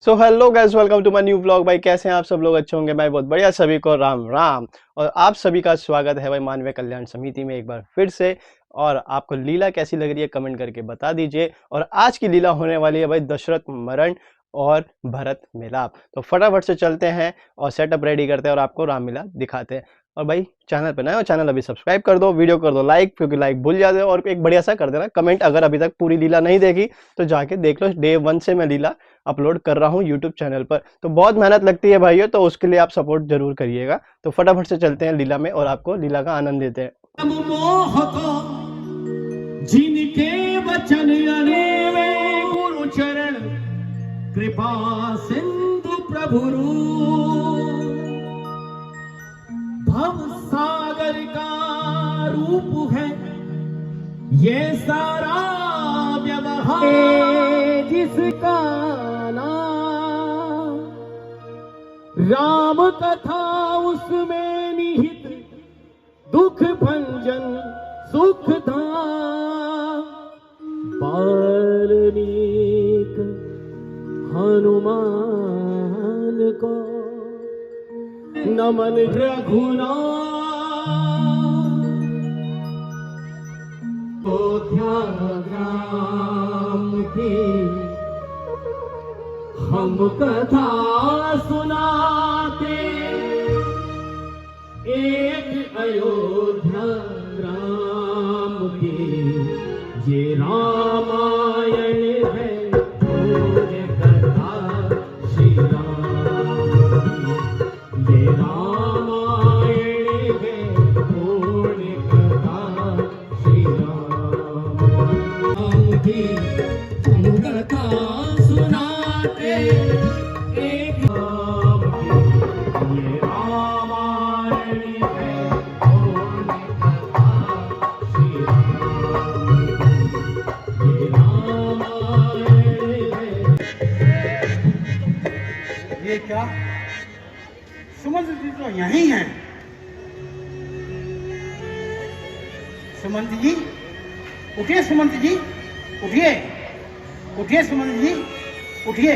So hello guys, welcome to my new vlog. भाई कैसे हैं आप सब लोग? अच्छे होंगे। मैं बहुत बढ़िया। सभी को राम राम। और आप सभी का स्वागत है भाई मानवीय कल्याण समिति में एक बार फिर से। और आपको लीला कैसी लग रही है कमेंट करके बता दीजिए। और आज की लीला होने वाली है भाई दशरथ मरण और भरत मिलाप। तो फटाफट से चलते हैं और सेटअप रेडी करते हैं और आपको रामलीला दिखाते हैं। और भाई चैनल पे नए हो, चैनल अभी सब्सक्राइब कर दो, वीडियो कर दो लाइक, क्योंकि लाइक भूल जाते हो। और एक बढ़िया सा कर देना कमेंट। अगर अभी तक पूरी लीला नहीं देखी तो जाके देख लो। डे 1 से मैं लीला अपलोड कर रहा हूँ यूट्यूब चैनल पर। तो बहुत मेहनत लगती है भाइयों, तो उसके लिए आप सपोर्ट जरूर करिएगा। तो फटाफट से चलते हैं लीला में और आपको लीला का आनंद देते हैं। मोह को जिनके वचन अनेवे गुरु चरण कृपा सिंधु प्रभु भव सागर का रूप है ये सारा व्यवहार जिसका नाम राम कथा उसमें निहित दुख भंजन सुख धाम वाल्मीकि हनुमान को नमन रघुनाथ अयोध्या ग्राम की हम कथा सुनाते एक अयोध्या राम की ये रामायण है पूर्ण कथा श्री राम की ये रामायण है पूर्ण कथा श्री राम की हम कथा सुनाते एक राम की ये ये क्या? सुमंत जी तो यहीं हैं। सुमंत जी उठिए, सुमंत जी उठिए, उठिए सुमंत जी उठिए।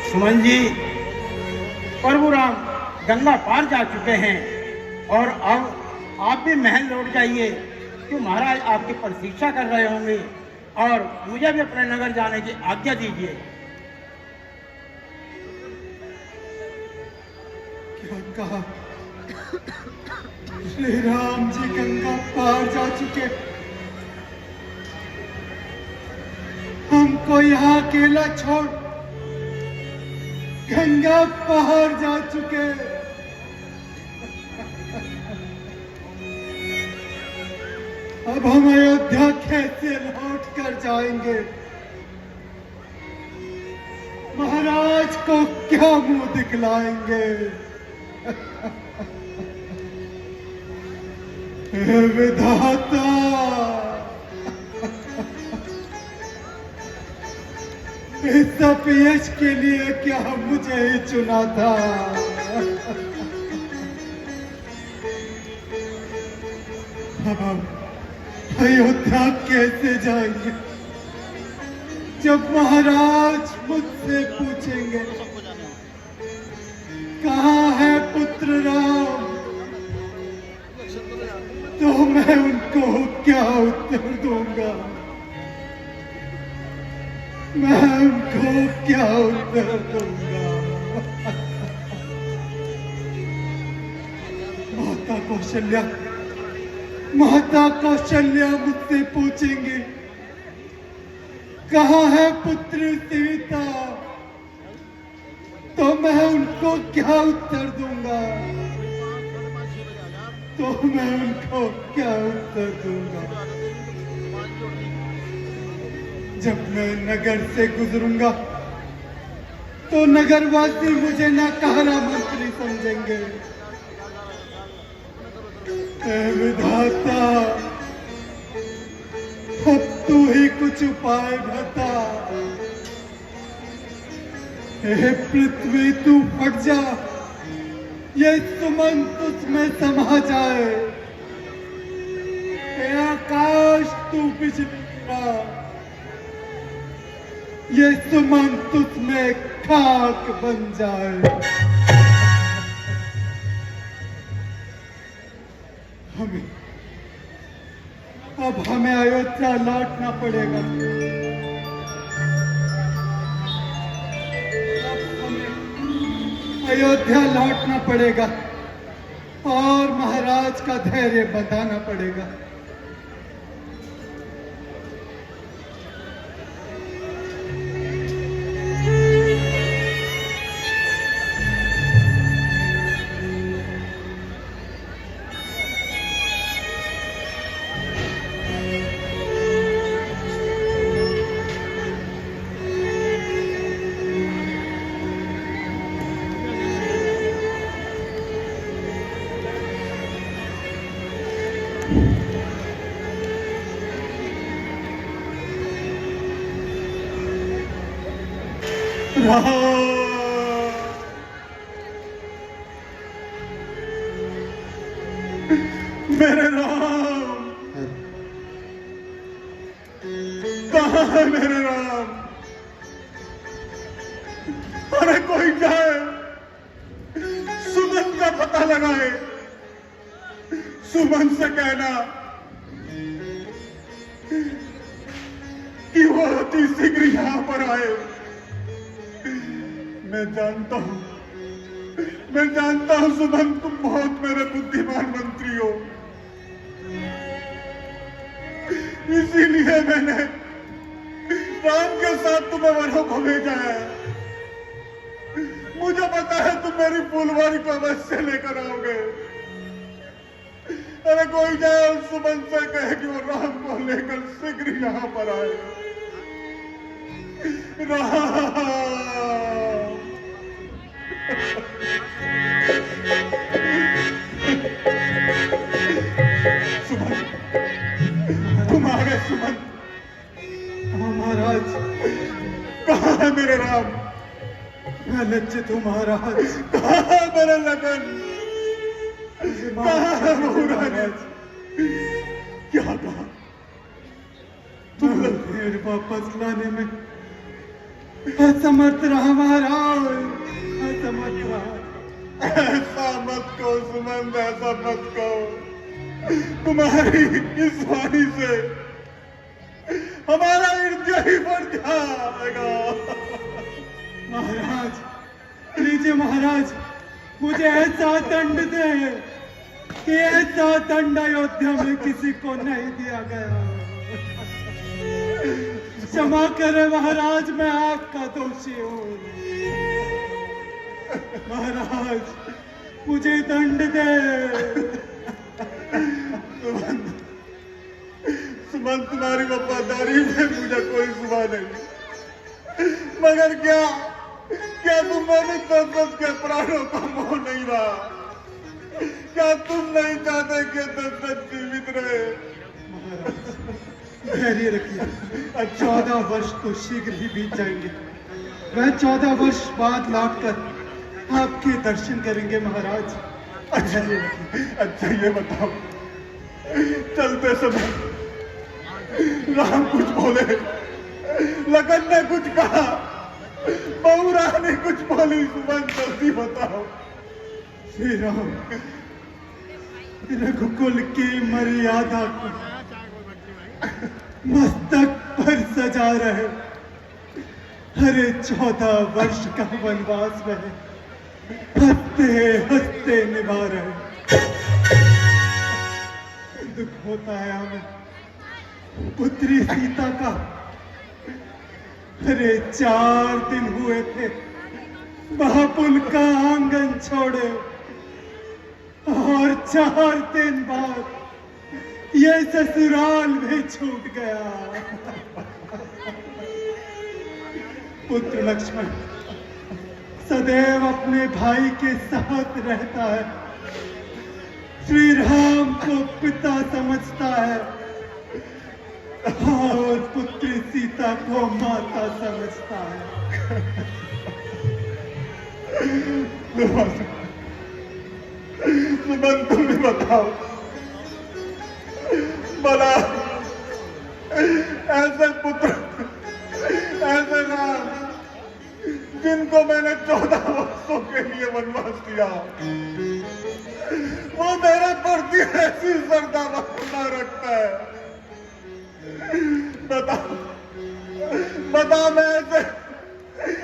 सुमन जी, प्रभु राम गंगा पार जा चुके हैं और अब आप भी महल लौट जाइए, क्यों महाराज आपकी प्रतीक्षा कर रहे होंगे और मुझे भी अपने नगर जाने की आज्ञा दीजिए। क्या कहा? श्री राम जी गंगा पार जा चुके, हमको यहाँ अकेला छोड़ गंगा पार जा चुके। अब हम अयोध्या कैसे लौट कर जाएंगे? महाराज को क्या मुंह दिखलाएंगे? हे विधाता, इस अपयश के लिए क्या मुझे ही चुना था? अब हम अयोध्या कैसे जाएंगे जब महाराज मुझसे पूछेंगे कहाँ है पुत्र राम, तो मैं उनको क्या उत्तर दूंगा? मैं उनको क्या उत्तर दूंगा? माता कौशल्या मुझसे पूछेंगे कहाँ है पुत्र सीता, तो मैं उनको क्या उत्तर दूंगा? तो मैं उनको क्या उत्तर दूंगा? जब मैं नगर से गुजरूंगा तो नगरवासी मुझे नकारा मंत्री समझेंगे। विधाता, अब तू ही कुछ कुछ उपाय बता। हे पृथ्वी तू फट जा, ये सुमंत उसमें समा जाए। हे आकाश तू बिजली, ये सुमंत उसमें खाक बन जाए। अब हमें अयोध्या लौटना पड़ेगा। अब हमें अयोध्या लौटना पड़ेगा और महाराज का धैर्य बताना पड़ेगा। मेरे राम, कहाँ है मेरे राम? अरे कोई जाए, सुमन का पता लगाए। सुमन से कहना कि वो अति शीघ्र यहां पर आए। मैं जानता हूं सुमन, तुम बहुत मेरे बुद्धिमान मंत्री हो, इसीलिए मैंने राम के साथ तुम्हें वनों को भेजा है। मुझे पता है तुम मेरी फूलवारी को अवश्य लेकर आओगे। अरे कोई जाए सुमन से कहे कि वो राम को लेकर शीघ्र यहां पर आए। राम सुमन, तुम आ गए सुमन। महाराज, कहाँ है मेरे राम? मैं लज्जित हूँ महाराज। कहाँ है मेरे लगन? कहाँ है महाराज? क्या कहा? तुम फिर वापस लाने में असमर्थ रहा महाराज, असमर्थ रहा। ऐसा मत कहो सुमन, ऐसा मत कहो। तुम्हारी इस वाणी से हमारा हृदय ही बढ़ जाएगा। महाराज लीजिए महाराज, मुझे ऐसा दंड दे कि ऐसा दंड अयोध्या में किसी को नहीं दिया गया। क्षमा करें महाराज, मैं आपका दोषी हूँ। महाराज मुझे दंड दे। सुमन, तुम्हारी वफादारी में मुझे कोई सुबह नहीं, मगर क्या तुम मेरे दशरथ के प्राणों का मोह नहीं रहा? क्या तुम नहीं चाहते कि दशरथ जीवित रहे? धैर्य रखिए, 14 वर्ष तो शीघ्र ही बीत जाएंगे। वह 14 वर्ष बाद लौटकर आपके दर्शन करेंगे महाराज। अच्छा ये बताओ, चलते समय राम कुछ बोले, लगन ने कुछ कहा, बहुरा ने कुछ बोली? सुमन जल्दी बताओ। श्री राम रघुकुल की मर्यादा को मस्तक पर सजा रहे। हरे 14 वर्ष का वनवास वह हंसते हंसते निभा रहे। दुख होता है हमें पुत्री सीता का। अरे 4 दिन हुए थे महापुल का आंगन छोड़े, और 4 दिन बाद ये ससुराल भी छूट गया। पुत्र लक्ष्मण सदैव अपने भाई के साथ रहता है, श्री राम को पिता समझता है। और पुत्री सीता को माता समझता है। सुमन तुम भी बताओ, भला ऐसे पुत्र, ऐसे राम जिनको मैंने 14 वर्षों के लिए वनवास दिया, वो मेरे प्रति ऐसी श्रद्धा भावना रखता है। बताओ बताओ, मैं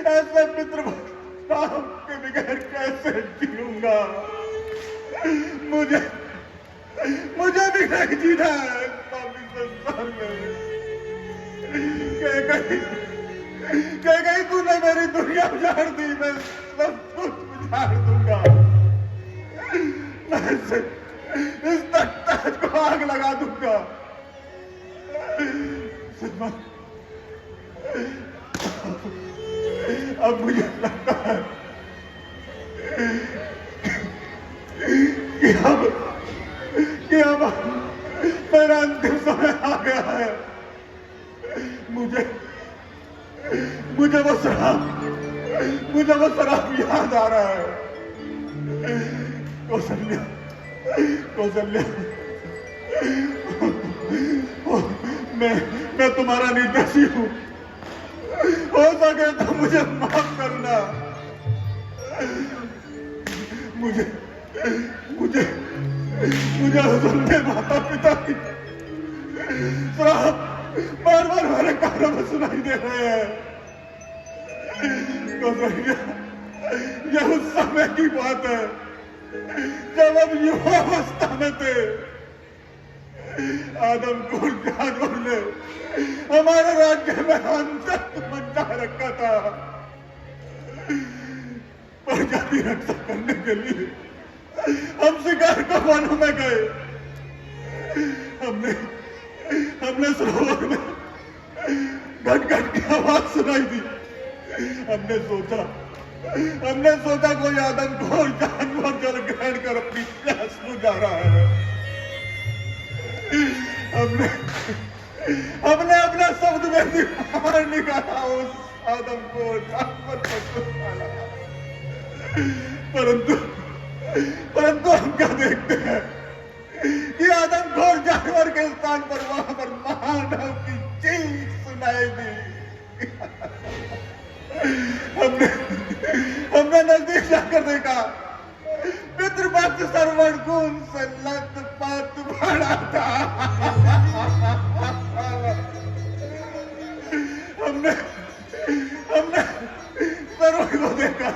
ऐसे पितृभाव के बगैर कैसे जीऊंगा? मुझे भी नहीं जीना है पापी संसार में। कहीं तूने मेरी दुनिया उजाड़ दी, मैं सब कुछ उजाड़ दूंगा। मैं इस ताज को आग लगा दूंगा। अब मुझे लगता है कि अब मेरा अंतिम समय आ गया है। मुझे वो शराब याद आ रहा है। कौशल्या, मैं तुम्हारा निर्दोषी हूँ। हो सके तो मुझे माफ करना। मुझे अपने माता पिता की श्राप बार बार मेरे कानों में सुनाई दे रहे हैं। यह उस समय की बात है जब हम युवावस्था में थे। आदम को जानवर ने हमारे राज्य में अंतक मचा रखा था। प्रजाति रक्षा करने के लिए हम शिकार को वनों में गए। हमने सरोवर में घट की आवाज सुनाई दी। हमने सोचा कोई आदमखोर जानवर जल ग्रहण कर अपनी प्यास बुझा रहा है। हमने अपना शब्द में भी बाहर निकाला उस आदमखोर जानवर को डाला। परंतु हम क्या देखते हैं कि आदमखोर जानवर के स्थान पर वहां पर मानव की चीख सुनाई दी। हमने नजदीक जाकर देखा, पितृपक्ष श्रवण कुंड से लत-पत भरा था। हमने श्रवण को देखा,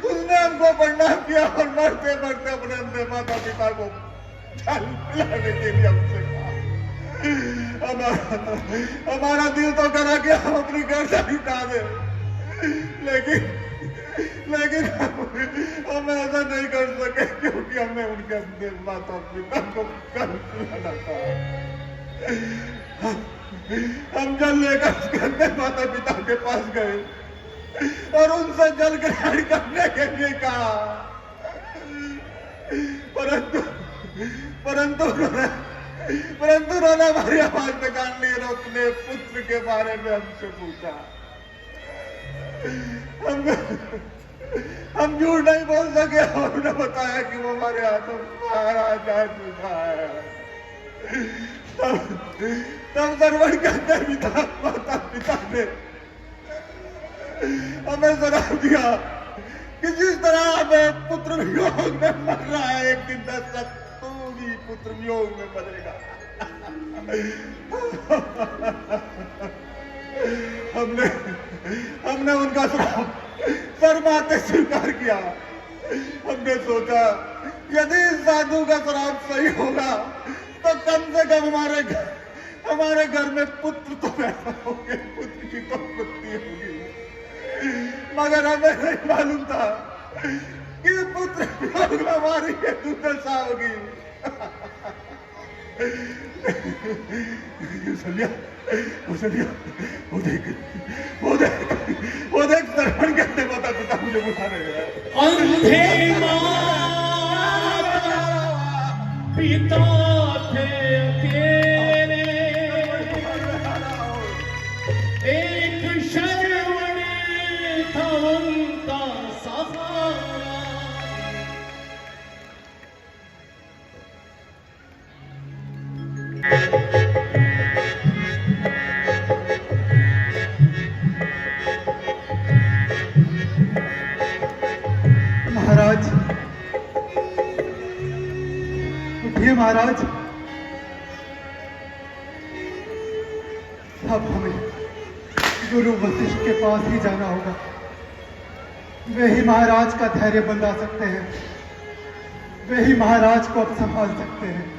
उसने हमको प्रणाम किया और मरते मरते अपने अंधे माता पिता को जल पिलाने के लिए हमसे कहा। हमारा दिल तो करा कि हम अपनी गर्दन उठा दे, लेकिन हम ऐसा नहीं कर सके क्योंकि हमने उनके अंधे माता पिता को जल पिलाना था। हम जल लेकर उसके अंधे माता पिता के पास गए और उनसे जल ग्रहण करने के लिए कहा, परंतु उन्होंने हमारी आवाज पहचान ली और अपने पुत्र के बारे में हमसे पूछा। हम झूठ नहीं बोल सके और उन्हें बताया कि वो हमारे हाथों मारा जा चुका है। तब श्रवण के अंदर माता पिता ने हमें जवाब दिया कि जिस तरह हमें पुत्र वियोग में मर रहा है, एक दिन दशरथ तू भी पुत्र वियोग में मरेगा। हमने उनका श्राप शर्माते स्वीकार किया। हमने सोचा यदि इस साधु का श्राप सही होगा तो कम से कम हमारे घर में पुत्र तो पैदा होंगे, पुत्र की तो पुत्री होगी। मगर हमें नहीं मालूम था कि पुत्र वियोग में हमारी ये दुर्दशा होगी। कौशल्या, वो देख श्रवण कहते माता पिता मुझे बुला रहे हैं। अंधे माता पिता थे अकेले, महाराज, उठिए महाराज। अब हमें गुरु वशिष्ठ के पास ही जाना होगा। वे ही महाराज का धैर्य बंधा सकते हैं, वे ही महाराज को अब संभाल सकते हैं।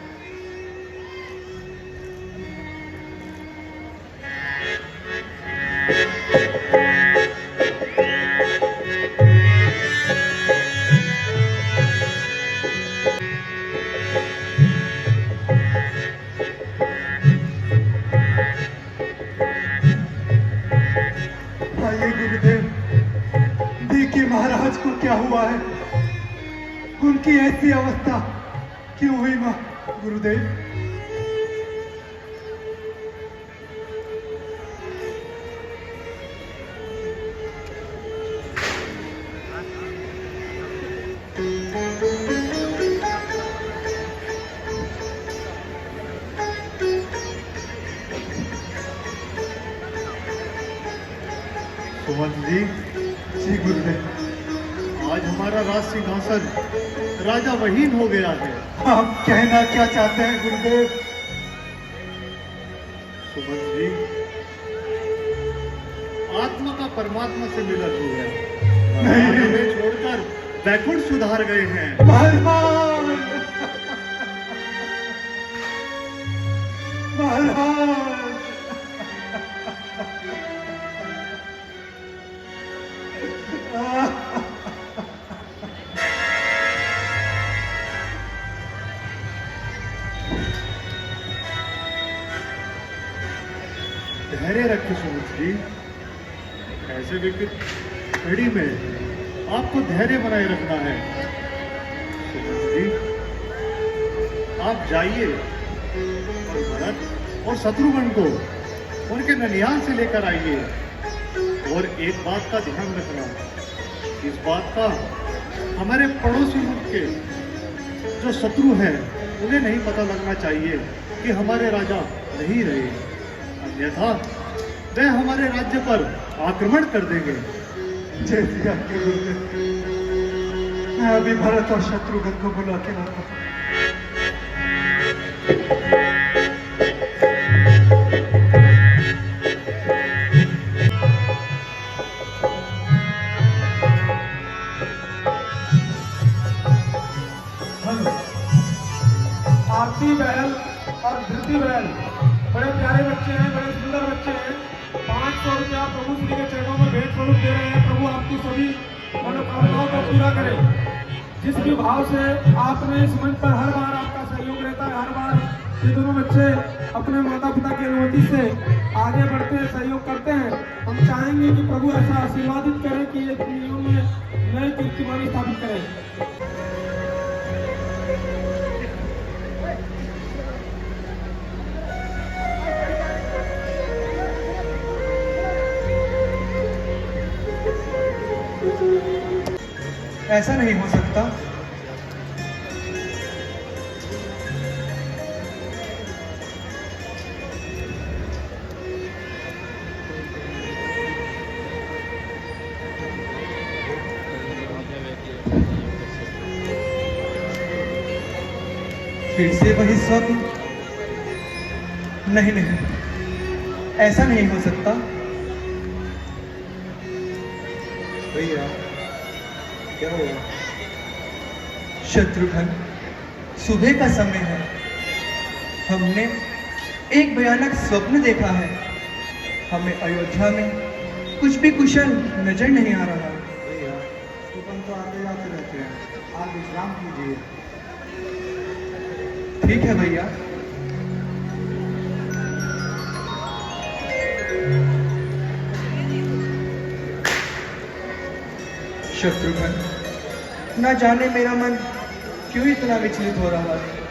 आइए गुरुदेव, देखिए महाराज को क्या हुआ है, उनकी ऐसी अवस्था क्यों हुई गुरुदेव? सुमंत जी गुरुदेव, आज हमारा राज सिंहासन राजा वहीन हो गया है। आप कहना क्या चाहते हैं गुरुदेव? सुमंत जी, आत्मा का परमात्मा से मिलन हो गया, नहीं। हमें छोड़कर बैकुंठ सुधार गए हैं। महाराज, महाराज, धैर्य रखिए सुमंत जी, ऐसे विकट घड़ी में आपको धैर्य बनाए रखना है। सुमंत जी, आप जाइए और भरत और शत्रुघ्न को उनके ननिहाल से लेकर आइए। और एक बात का ध्यान रखना, इस बात का हमारे पड़ोसी मुल्क के जो शत्रु हैं उन्हें नहीं पता लगना चाहिए कि हमारे राजा नहीं रहे, अन्यथा वे हमारे राज्य पर आक्रमण कर देंगे। जैसी आपके गुरुदेव, मैं अभी भरत और शत्रुघ्न को बुला के लाता हूं। आरती बहल और धृति बहल बड़े प्यारे बच्चे हैं, बड़े सुंदर बच्चे हैं। 500 रुपया प्रभु श्री के चरणों में भेंट स्वरूप दे रहे हैं। प्रभु आपकी सभी मनोकामनाओं को पूरा करे। जिस भी भाव से आपने इस मंच पर हर बार आपका सहयोग रहता है, हर बार ये दोनों बच्चे अपने माता पिता की अनुमति से आगे बढ़ते हैं, सहयोग करते हैं। हम चाहेंगे कि प्रभु ऐसा आशीर्वादित करें कि ये दुनिया में नई कीर्तिमानी स्थापित करें। ऐसा नहीं हो सकता। फिर से वही स्वप्न? नहीं नहीं, ऐसा नहीं हो सकता। भैया क्या हुआ? शत्रुघ्न, सुबह का समय है। हमने एक भयानक स्वप्न देखा है। हमें अयोध्या में कुछ भी कुशल नजर नहीं आ रहा। भैया स्वप्न तो आते जाते रहते हैं, आप विश्राम कीजिए। ठीक है भैया। शत्रुघ्न, न जाने मेरा मन क्यों इतना विचलित हो रहा है।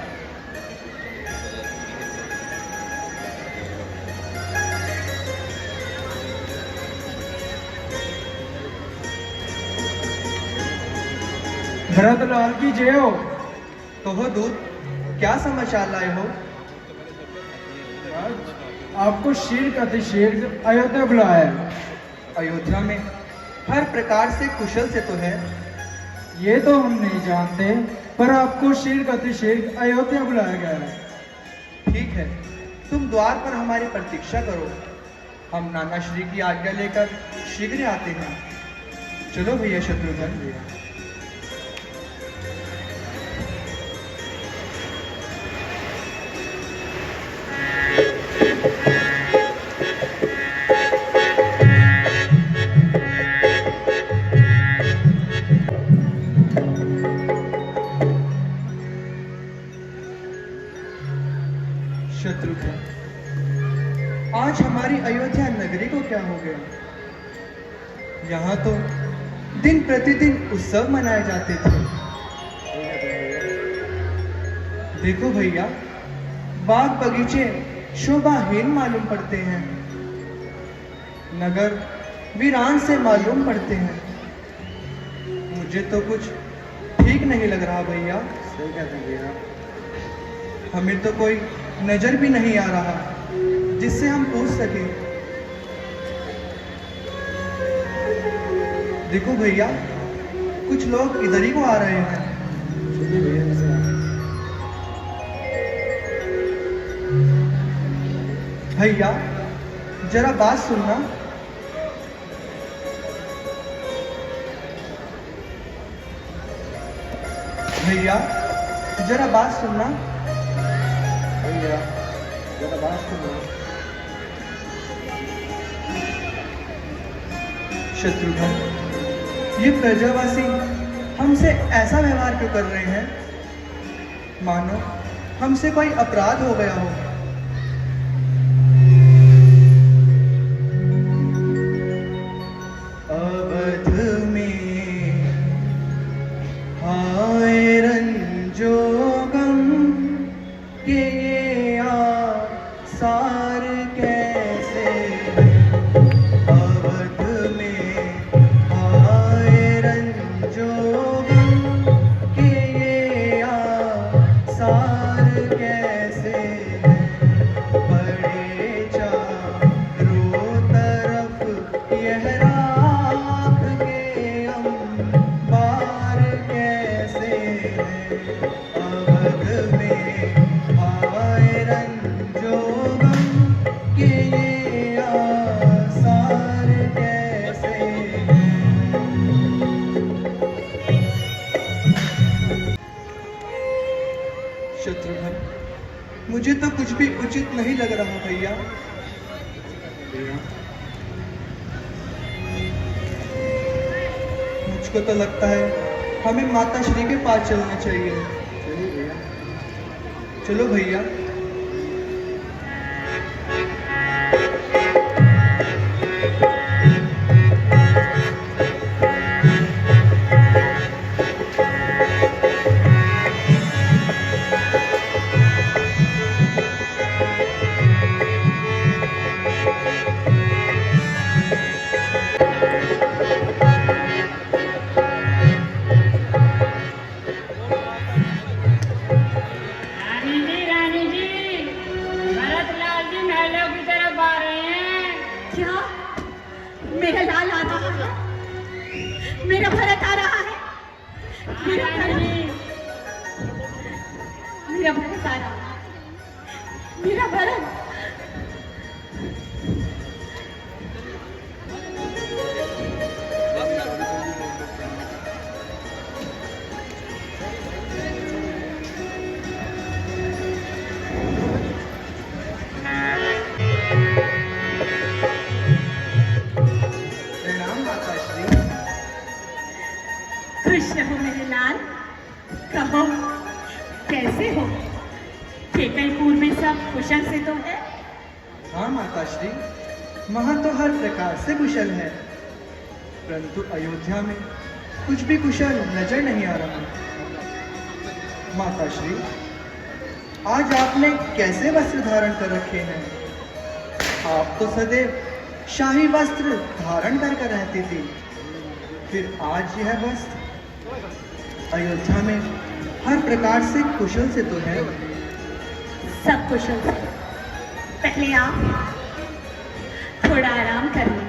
भरतलाल की जय हो। कहो दूत, क्या समाचार लाए हो? आपको शीघ्र अतिशीघ्र अयोध्या बुलाया है। अयोध्या में हर प्रकार से कुशल से तो है। ये तो हम नहीं जानते, पर आपको शीघ्र अतिशीघ्र अयोध्या बुलाया गया है। ठीक है, तुम द्वार पर हमारी प्रतीक्षा करो, हम नाना श्री की आज्ञा लेकर शीघ्र आते हैं। चलो भैया शत्रुघ्न। शत्रुघ्न, आज हमारी अयोध्या नगरी को क्या हो गया? यहाँ तो दिन प्रतिदिन उत्सव मनाए जाते थे। देखो भैया, बाग बगीचे शोभाहीन मालूम पड़ते हैं, नगर वीरान से मालूम पड़ते हैं। मुझे तो कुछ ठीक नहीं लग रहा भैया। सही कहते हैं भैया। हमें तो कोई नजर भी नहीं आ रहा जिससे हम पूछ सके। देखो भैया, कुछ लोग इधर ही को आ रहे हैं। भैया जरा बात सुनना। भैया जरा बात सुनना। भैया जरा बात सुनो। शत्रुघ्न, ये प्रजावासी हमसे ऐसा व्यवहार क्यों कर रहे हैं? मानो हमसे कोई अपराध हो गया हो। अवध में आए रंजोगम के सार कैसे अवध में आए रंजोगम के सार कैसे बड़े चारों तरफ यह राख के अंबार कैसे अवध में आए रंजोगम के आसार कैसे। शत्रुघ्न, मुझे तो कुछ भी उचित नहीं लग रहा भैया। मुझको तो लगता है हमें माता श्री के पास चलना चाहिए। चलो भैया। रानी जी, भरत लाल जी महलों की तरफ आ रहे हैं। क्या मेरा लाल आ रहा है? मेरा भरत आ रहा है? मेरा रानी भरत, जी, मेरा भरत आ रहा है। मेरा भरत। प्रणाम माता श्री। खुश रहो मेरे लाल। कहो कैसे हो? केकलपुर में सब कुशल से तो है? हाँ माता श्री, वहाँ तो हर प्रकार से कुशल है, परंतु अयोध्या में कुछ भी कुशल नजर नहीं आ रहा। माता श्री, आज आपने कैसे वस्त्र धारण कर रखे हैं? आप तो सदैव शाही वस्त्र धारण कर रहती थी, फिर आज यह वस्त्र? अयोध्या में हर प्रकार से कुशल से तो है। सब कुशल से, पहले आप थोड़ा आराम कर लें,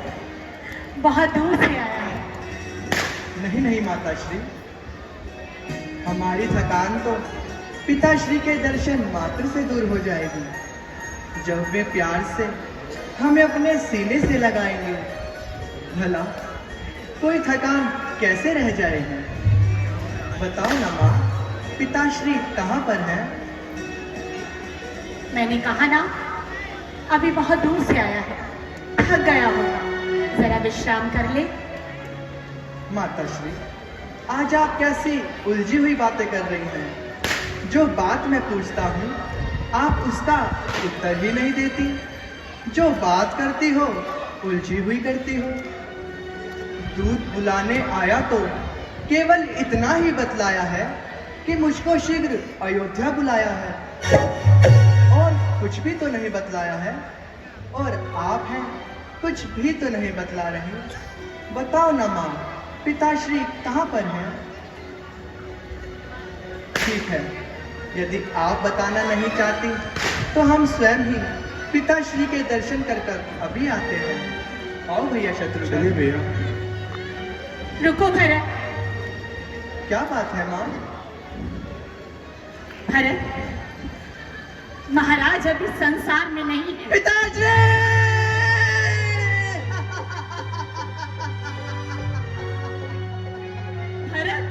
बहुत दूर से आया है। नहीं नहीं माताश्री, हमारी थकान तो पिताश्री के दर्शन मात्र से दूर हो जाएगी जब वे प्यार से हमें अपने सीने से लगाएंगे। भला कोई थकान कैसे रह जाएगी? बताओ ना माँ, पिताश्री कहाँ पर है? मैंने कहा ना, अभी बहुत दूर से आया है, थक गया होगा, जरा विश्राम कर ले। माताश्री, आज आप कैसी उलझी हुई बातें कर रही हैं? जो बात मैं पूछता हूँ आप उसका उत्तर ही नहीं देती। जो बात करती हो उलझी हुई करती हो। दूध बुलाने आया तो केवल इतना ही बतलाया है कि मुझको शीघ्र अयोध्या बुलाया है, और कुछ भी तो नहीं बतलाया है। और आप हैं, कुछ भी तो नहीं बतला रही। बताओ ना माँ, पिताश्री कहाँ पर हैं? ठीक है, यदि आप बताना नहीं चाहती तो हम स्वयं ही पिताश्री के दर्शन कर अभी आते हैं। आओ भैया शत्रुघ्न। चलिए भैया। रुको भरत। क्या बात है माँ? भरत, महाराज अभी संसार में नहीं है। पिताजी! भरत,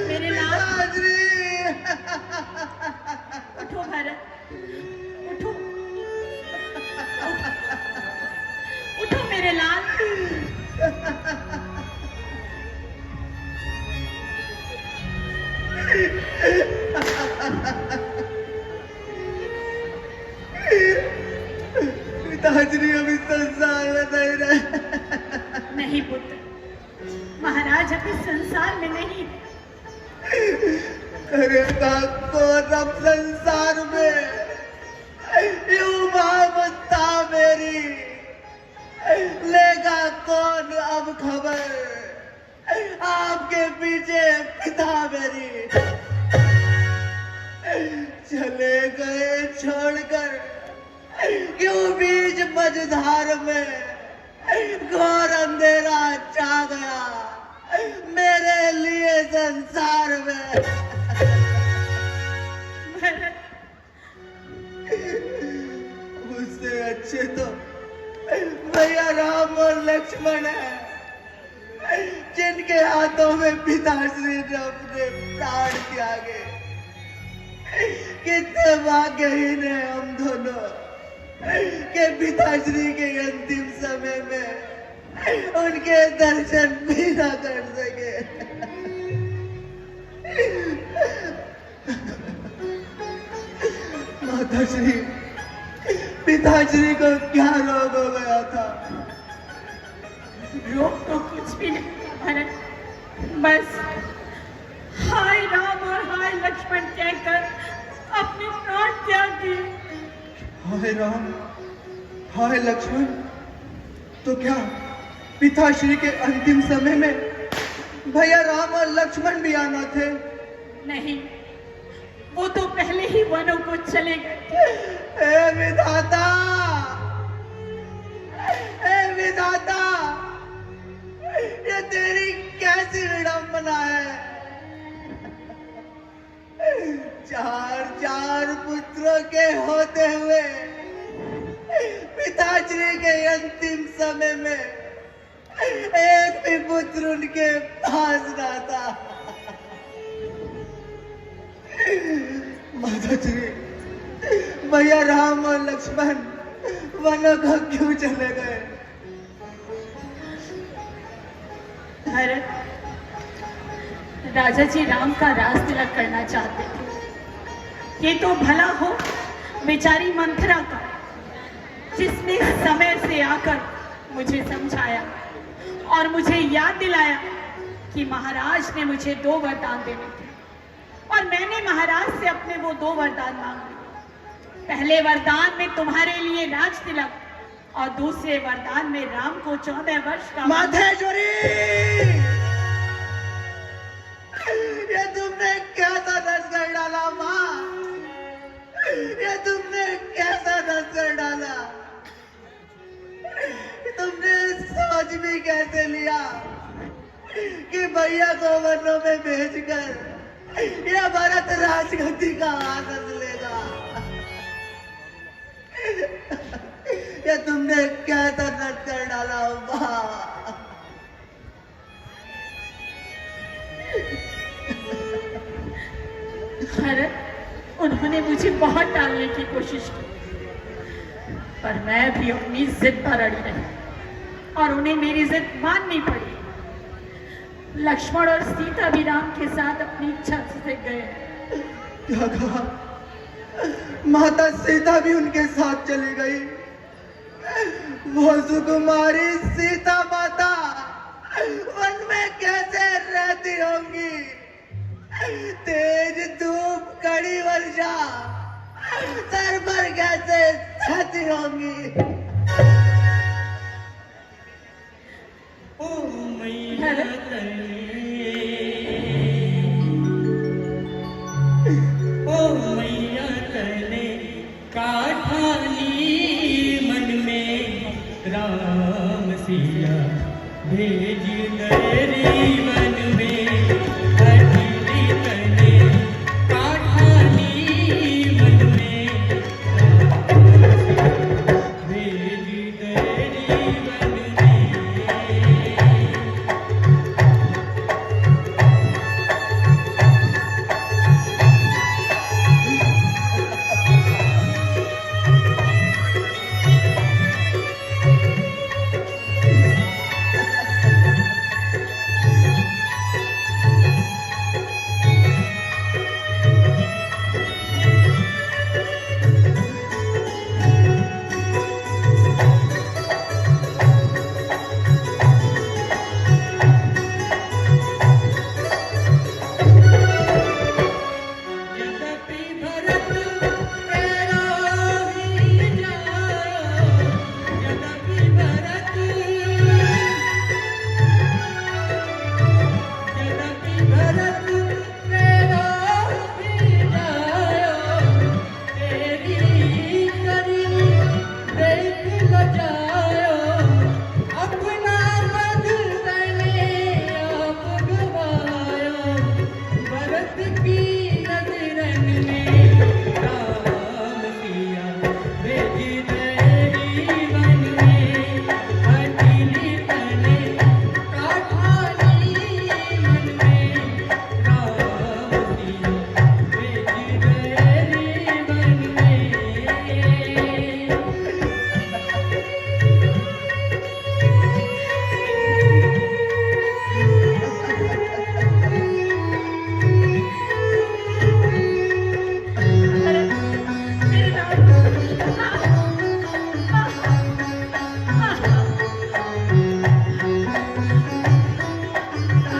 मेरे लाल, उठो भरत, उठो, उठो मेरे लाल। पिताजी अभी संसार में नहीं रहे। नहीं पुत्र, महाराज अभी संसार में नहीं है। करेगा कौन अब संसार में? यूं ममता मेरी लेगा कौन अब खबर? आपके पीछे पिता मेरी चले गए छोड़कर, क्यों बीच मझधार में घोर अंधेरा छा गया मेरे लिए संसार में। उससे अच्छे तो भैया राम और लक्ष्मण है, जिनके हाथों में पिताश्री ने अपने प्राण त्यागे। कितने भाग्यहीन है हम दोनों के पिताश्री के अंतिम समय में उनके दर्शन भी ना कर सके। माताश्री, पिताश्री को क्या रोग हो गया था? रोग तो कुछ भी नहीं था भरत, बस हाय राम और हाय लक्ष्मण कहकर अपने प्राण त्याग दिए। हाय राम, हाय लक्ष्मण, तो क्या पिताश्री के अंतिम समय में भैया राम और लक्ष्मण भी आना थे? नहीं, वो तो पहले ही वनों को चले गए। हे विधाता, हे विधाता, ये तेरी कैसी विडंबना है? चार पुत्रों के होते हुए पिताश्री के अंतिम समय में एक भी पुत्र उनके पास ना था। माताश्री, भैया राम और लक्ष्मण वनों को क्यों चले गए? भरत, राजा जी राम का राज तिलक करना चाहते थे। ये तो भला हो बेचारी मंथरा का, जिसने समय से आकर मुझे समझाया और मुझे याद दिलाया कि महाराज ने मुझे 2 वरदान देने थे, और मैंने महाराज से अपने वो 2 वरदान मांगे। पहले वरदान में तुम्हारे लिए राज तिलक, और दूसरे वरदान में राम को 14 वर्ष का माधेश्वरी, ये तुमने क्या तदस कर डाला माँ? ये तुमने क्या भी कैसे लिया कि भैया को वनों में भेजकर यह भरत राजगद्दी का आनंद लेगा। ये तुमने क्या तरनत कर डाला अम्मा। भरत, उन्होंने मुझे बहुत टालने की कोशिश की, पर मैं भी अपनी जिद पर अड़ी रही और उन्हें मेरी जिद माननी पड़ी। लक्ष्मण और सीता भी राम के साथ अपनी इच्छा से गए। क्या कहा? माता सीता भी उनके साथ चली गई। वो सुकुमारी सीता माता वन में कैसे रहती होंगी? तेज धूप कड़ी वर्षा सर पर कैसे सहती होंगी? ओ मैया तने काठानी मन में राम सिया भेज गए मन में। अटिली तने काठानी मन में भेज गए मन में। यद्यपि भरत तेरा ही जायो, यद्यपि भरत तेरा ही जायो, तेरी करी देख ल जायो। अपना मद तने आप गवायो, भरत की नजरन में राम सिया भेज तेरी वन में। अटिली तने काठानी मन में राम सिया भेज तेरी वन में।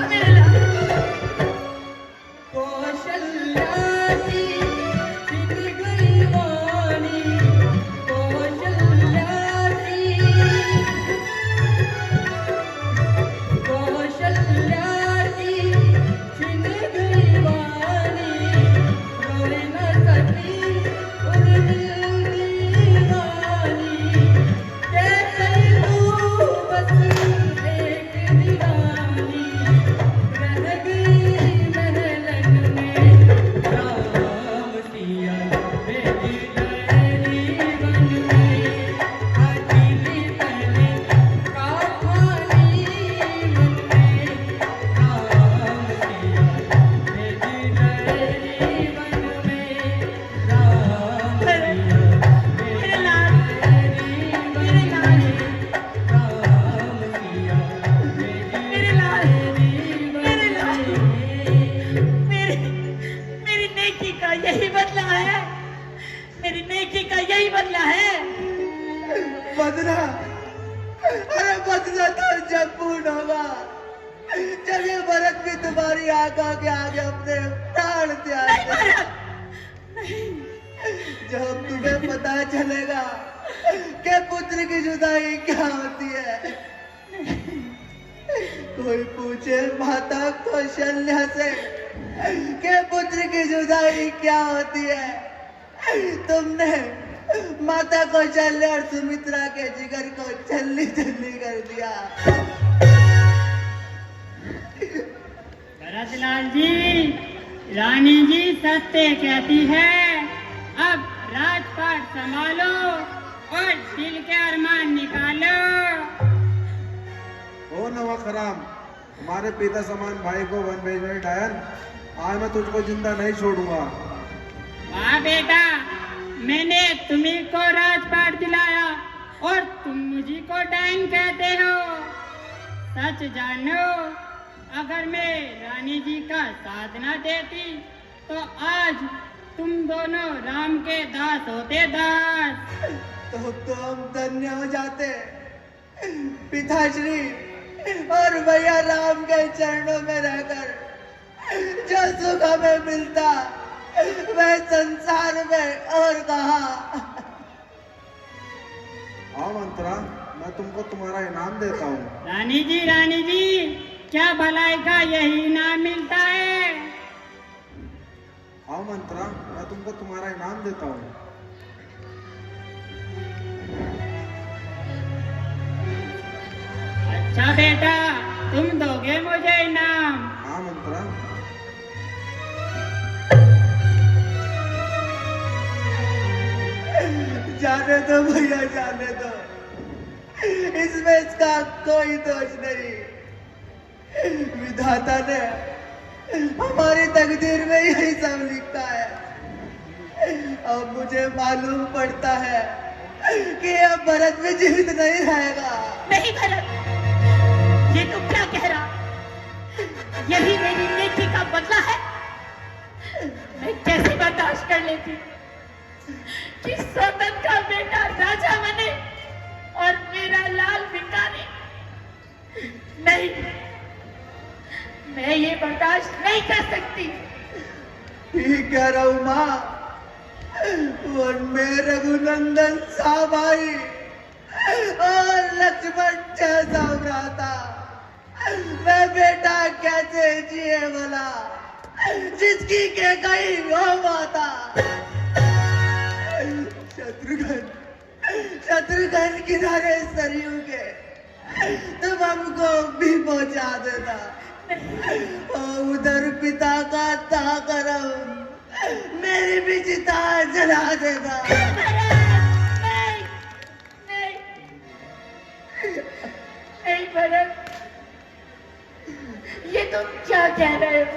मेरे कौशल्या की छिप गई वाणी, कौशल्या की छिन गई वाणी। रोए न सकी उन दिल दीवानी, कैसे तू बस एक दीवानी। रह गई महलन में राम सिया भेज तेरी वन में। अटिली तने काठानी मन में राम सिया भेज तेरी वन में। राम सिया मेरे लाल, मेरे लाल, राम सिया मेरे लाल, मेरे लाल, मेरी नेकी का यही बदला है। मेरी नेकी का यही बदला है। बदला? अरे बदला तो जब पूर्ण होगा, जब ये भरत भी तुम्हारी आंखों के आगे अपने प्राण त्याग नहीं देगा। भरत, जब तुम्हें पता चलेगा कि पुत्र की जुदाई क्या होती है। कोई पूछे माता कौशल्या से कि पुत्र की जुदाई क्या होती है, तुमने माता कौशल्या और सुमित्रा के जिगर को छल्ली छल्ली कर दिया। भरतलाल जी, रानी जी सत्य कहती है, अब राजपाट संभालो और दिल के अरमान निकालो। ओ नवाखराम, हमारे पिता समान भाई को वन भेजने डायन, आज मैं तुझको जिंदा नहीं छोड़ूंगा। वाह बेटा, मैंने तुम्ही को राजपाट दिलाया और तुम मुझी को डायन कहते हो। सच जानो, अगर मैं रानी जी का साथ न देती तो आज तुम दोनों राम के दास होते, दास। तो हम धन्य हो जाते पिताश्री, और भैया राम के चरणों में रहकर जो सुख हमें मिलता वह संसार में और कहा। आओ मंत्रा, मैं तुमको तुम्हारा इनाम देता हूँ। रानी जी, क्या भलाई का यही इनाम मिलता है? आओ मंत्रा, मैं तुमको तुम्हारा इनाम देता हूँ। अच्छा बेटा, तुम दोगे मुझे इनाम? हाँ मंत्रा। जाने दो भैया, जाने दो, इसमें इसका कोई दोष नहीं। विधाता ने हमारी तकदीर में यही सब लिखा है। अब मुझे मालूम पड़ता है कि अब भरत भी जीवित नहीं रहेगा। नहीं भरत, ये तू क्या कह रहा? यही मेरी नेकी का बदला है? मैं कैसे बर्दाश्त कर लेती कि सौतन का बेटा राजा बने और मेरा लाल भिखारी? नहीं, मैं ये बर्दाश्त नहीं कर सकती। ठीक कह रहा हूँ माँ, वन में रघुनंदन साहब आई और लक्ष्मण जैसा भ्राता, मैं बेटा कैसे जिए भला जिसकी के कहीं हो माता। शत्रुघ्न किनारे सरयू के तुम हमको भी पहुंचा देना, और उधर पिता का ता करम मेरी भी चिता जला देगा। नहीं, नहीं, नहीं भरत, ये तुम क्या कह रहे हो?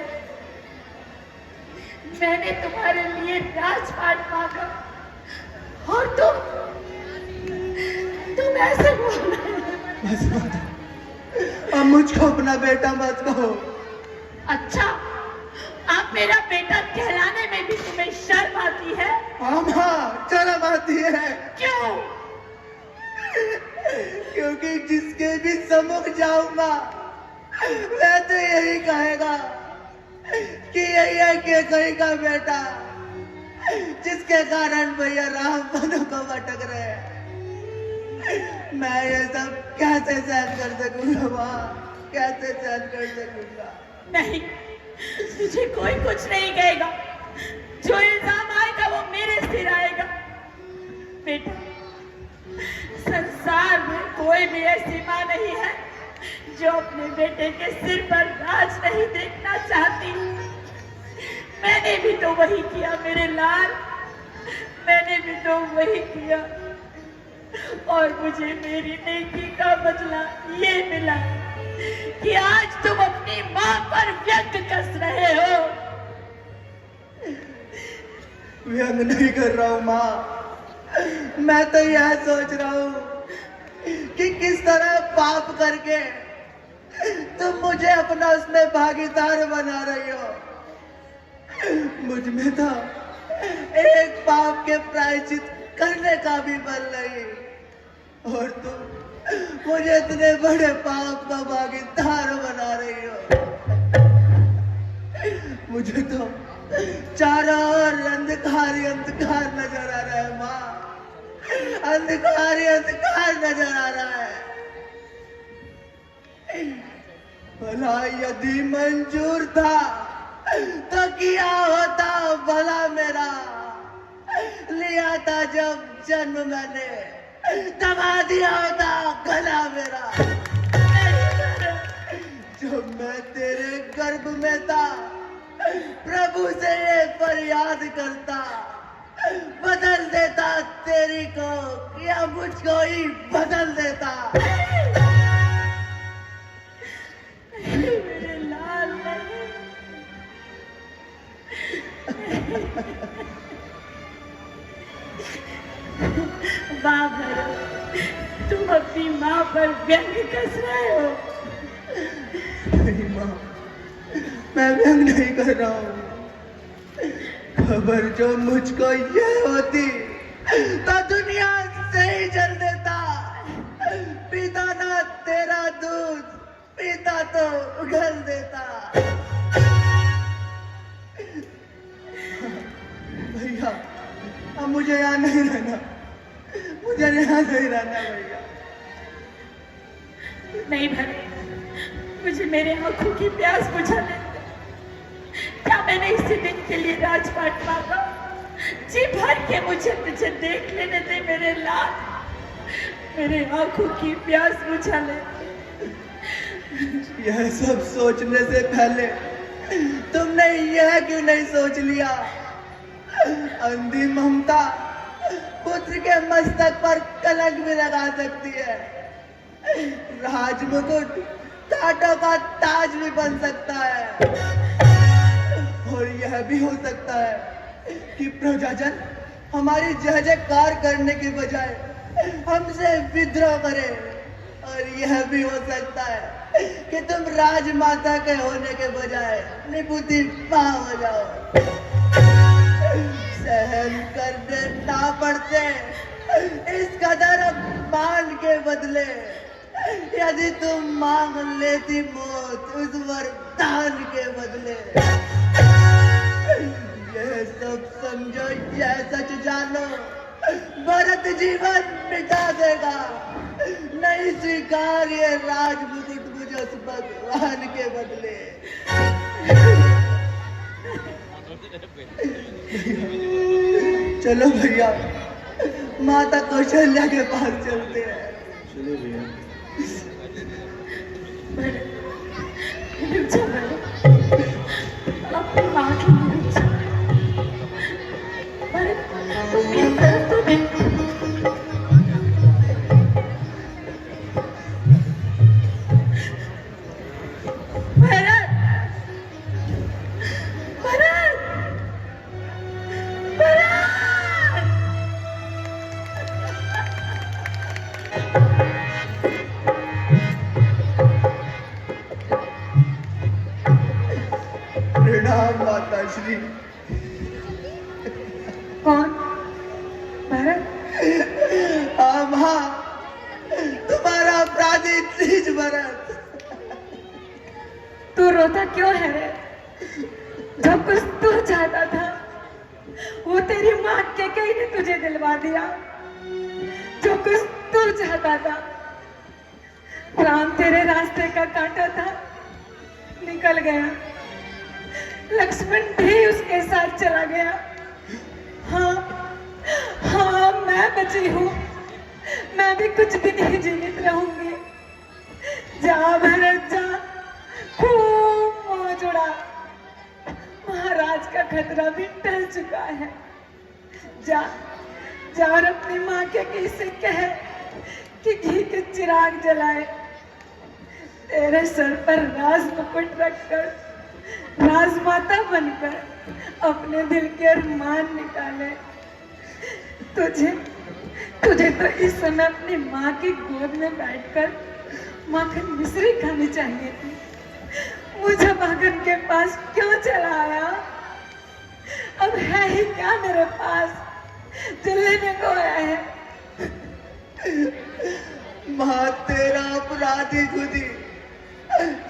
मैंने तुम्हारे लिए राजपाट मांगा और तुम ऐसे बोल रहे हो। अब मुझको अपना बेटा मत कहो। अच्छा, आप मेरा बेटा कहलाने में भी तुम्हें शर्म आती है? हाँ माँ, शर्म आती है। क्यों? क्योंकि जिसके भी सम्मुख जाऊंगा वह तो यही कहेगा कि यही है कि कहीं का बेटा, जिसके कारण भैया राम बनो को भटक रहे हैं। मैं ये सब कैसे सहन कर सकूंगा माँ, कैसे सहन कर सकूंगा? नहीं, मुझे कोई कुछ नहीं कहेगा। जो इल्जाम आएगा वो मेरे सिर आएगा। बेटा, संसार में कोई भी ऐसी माँ नहीं है जो अपने बेटे के सिर पर राज नहीं देखना चाहती। मैंने भी तो वही किया मेरे लाल, मैंने भी तो वही किया, और मुझे मेरी नेकी का बदला ये मिला कि आज तुम अपनी माँ पर व्यंग कस रहे हो। व्यंग नहीं कर रहा हूँ माँ, मैं तो यह सोच रहा हूँ कि किस तरह पाप करके तुम मुझे अपना उसमें भागीदार बना रही हो। मुझ में तो एक पाप के प्रायश्चित करने का भी बल नहीं, और तुम मुझे इतने बड़े पाप का भागीदार बना रही हो। मुझे तो चारों ओर अंधकार ही अंधकार नजर आ रहा है माँ, अंधकार ही अंधकार नजर आ रहा है। भला यदि मंजूर था तो किया होता भला मेरा, लिया था जब जन्म मैंने, दबा दिया होता गला मेरा। जब मैं तेरे गर्भ में था, प्रभु से ये फरियाद करता, बदल देता तेरी को या मुझको ही बदल देता। मेरे लाल वाह भरत, तुम अपनी माँ पर व्यंग कस रहे हो। नहीं माँ, मैं व्यंग नहीं कर रहा हूँ। खबर जो मुझको ये होती तो दुनिया से ही जल देता। पीता ना तेरा दूध, पीता तो उगल देता। भैया अब मुझे यहाँ नहीं रहना, मुझे यहाँ नहीं रहना भैया। नहीं भरत, मुझे मेरे आंखों की प्यास बुझा दे। क्या मैंने इसी दिन के लिए राजपाट मांगा? जी भर के मुझे तुझे देख लेने दे मेरे लाल, मेरे आंखों की प्यास बुझा ले। यह सब सोचने से पहले तुमने यह क्यों नहीं सोच लिया? अंधी ममता पुत्र के मस्तक पर कलंक भी लगा सकती है। राजमुकुट कांटों का ताज भी बन सकता है। और यह भी हो सकता है कि प्रजाजन हमारी जय जयकार करने के बजाय हमसे विद्रोह करे। और यह भी हो सकता है कि तुम राजमाता के होने के बजाय निपुति मां हो जाओ। सहन करने ना पड़ते इस कदर अपमान के बदले यदि तुम मांग लेती मौत उस वरदान के बदले। यह सब समझो, यह सच जानो, भरत जीवन मिटा देगा। नहीं स्वीकार ये राजमुकुट मुझे उस भगवान के बदले। चलो भैया, माता कौशल्या के पास चलते हैं। चलो भैया। रुक जा भरत, अपनी माँ की रुक जा। भरत, तुम कहते हो तो प्रणाम माता श्री। कौन? भरत? हाँ माँ, तुम्हारा अपराधी तीज भरत। तू रोता क्यों है रे? जो कुछ तू चाहता था वो तेरी माँ के कहीं ने तुझे दिलवा दिया। जो कुछ तू चाहता था, राम तेरे रास्ते का कांटा था, निकल गया। लक्ष्मण भी उसके साथ चला गया। हाँ हाँ, मैं बची हूँ, मैं भी कुछ दिन ही जीवित रहूंगी। जा भरत जा, खूब मौज उड़ा। महाराज का खतरा भी टल चुका है। जा जा और अपनी माँ के किसे कहे कि घी के चिराग जलाए, तेरे सर पर राज मुकुट रखकर राजमाता बनकर अपने दिल के अरमान निकाले। तुझे तुझे तो इस समय अपनी माँ की गोद में बैठकर माखन मिश्री खानी चाहिए थी। मुझे माखन के पास क्यों चला आया? अब है ही क्या मेरे पास जो लेने को आया है? माँ, तेरा अपराधी खुदी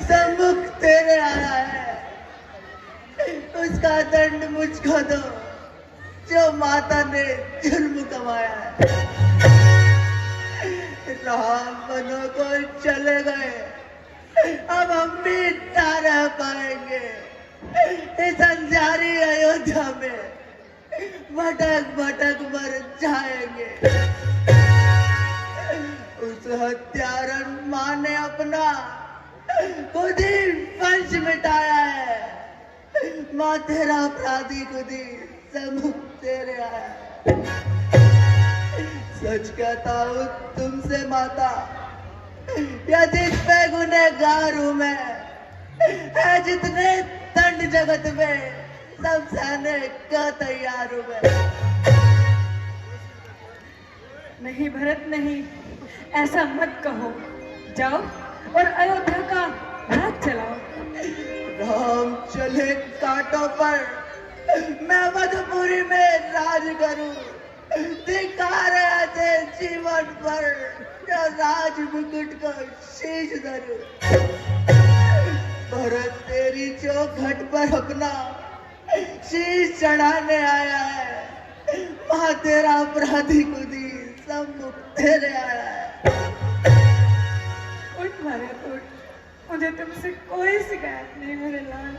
सम्मुख तेरे आया है। उसका दंड मुझको दो जो माता ने जुर्म कमाया है। राम बनो को चले गए, अब हम भी ना रह पाएंगे इस अंजारी अयोध्या में। भटक भटक मर जाएंगे। उस हत्यारन माँ ने अपना खुद ही वंश मिटाया है। माँ तेरा अपराधी खुद ही सब तेरे आया है। सच कहता हूँ तुमसे माता, या जिस पे गुनहगार हूँ मैं, है जितने दंड जगत में सब सहने का तैयार हूँ मैं। नहीं भरत नहीं, ऐसा मत कहो। जाओ और अयोध्या का राज चलाओ। राम चले कांटों पर, मैं मधुपुरी में राज करूं। धिक्कार है तेरे जीवन पर, या राज मुकुट को शीश धरूं। भरत तेरी चौखट पर अपना शीश चढ़ाने आया है। माँ तेरा अपराधी खुद ही सब तेरे आया है। उठ भरत उठ, मुझे तुमसे कोई शिकायत नहीं मेरे लाल।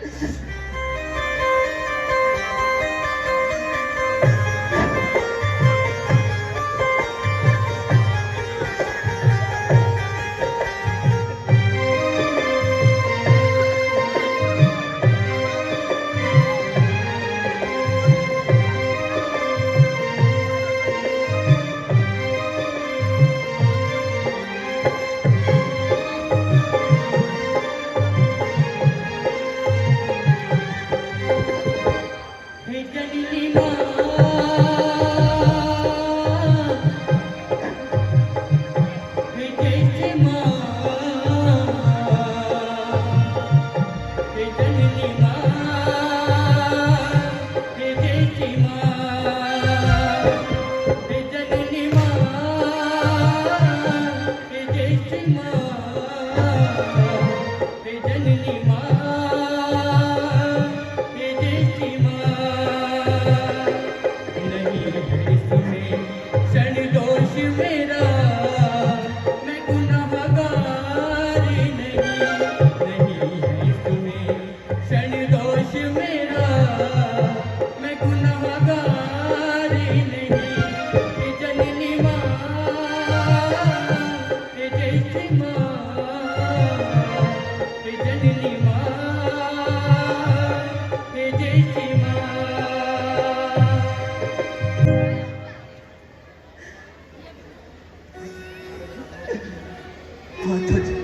माता जी,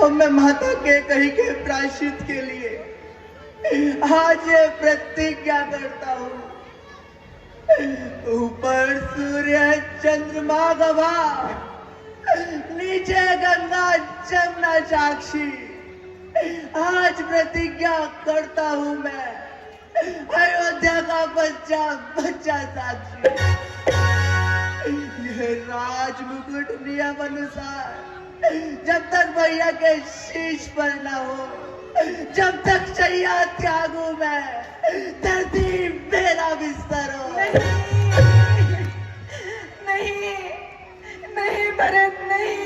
अब मैं माता के कही के प्रायश्चित के लिए आज ये प्रतिज्ञा करता हूँ। ऊपर सूर्य चंद्रमा गवाह, नीचे गंगा जमुना साक्षी। आज प्रतिज्ञा करता हूँ मैं, अयोध्या का बच्चा बच्चा साक्षी। यह राज मुकुट नियम अनुसार जब तक भैया के शीश पर न हो, जब तक चैया त्यागू मैं, धरती मेरा बिस्तर हो। नहीं नहीं भरत नहीं,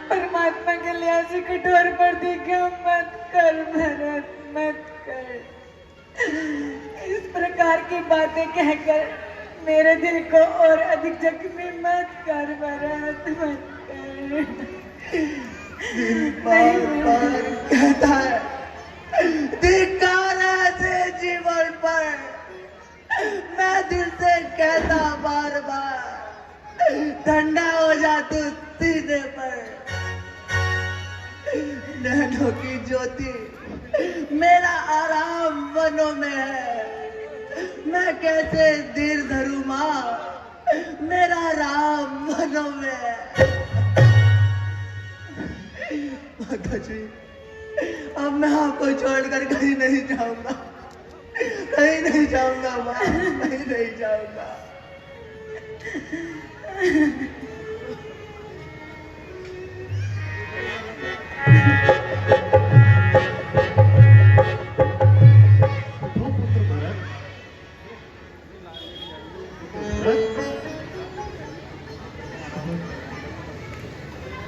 परमात्मा के लिए ऐसी कठोर प्रतिज्ञा मत कर भरत, मत कर। इस प्रकार की बातें कहकर मेरे दिल को और अधिक जख्मी मत कर भरत, मत कर। बार बार कहता है धिक्कार है तेरे जीवन पर, मैं दिल से कहता बार बार ठंडा हो जा तू सीने पर। नैनों की ज्योति मेरा आराम वनों में है, मैं कैसे धीर धरूं माँ, मेरा राम वनों में है। माता जी, अब मैं आपको छोड़कर कहीं नहीं जाऊंगा, कहीं नहीं जाऊंगा माँ, कहीं नहीं जाऊंगा।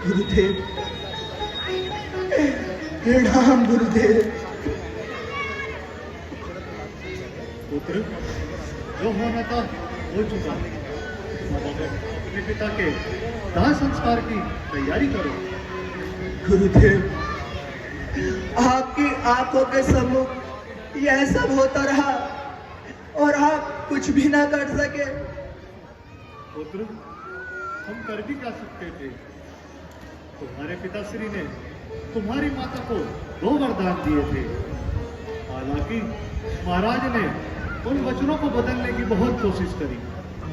गुरुदेव, प्रणाम गुरुदेव। पुत्र, जो होना था हो चुका। अब अपने पिता के दाह संस्कार की तैयारी करो। गुरुदेव, आपकी आंखों के सम्मुख यह सब होता रहा और आप कुछ भी ना कर सके। पुत्र, हम कर भी क्या सकते थे? तुम्हारे पिताश्री ने तुम्हारी माता को 2 वरदान दिए थे। हालांकि महाराज ने उन वचनों को बदलने की बहुत कोशिश करी,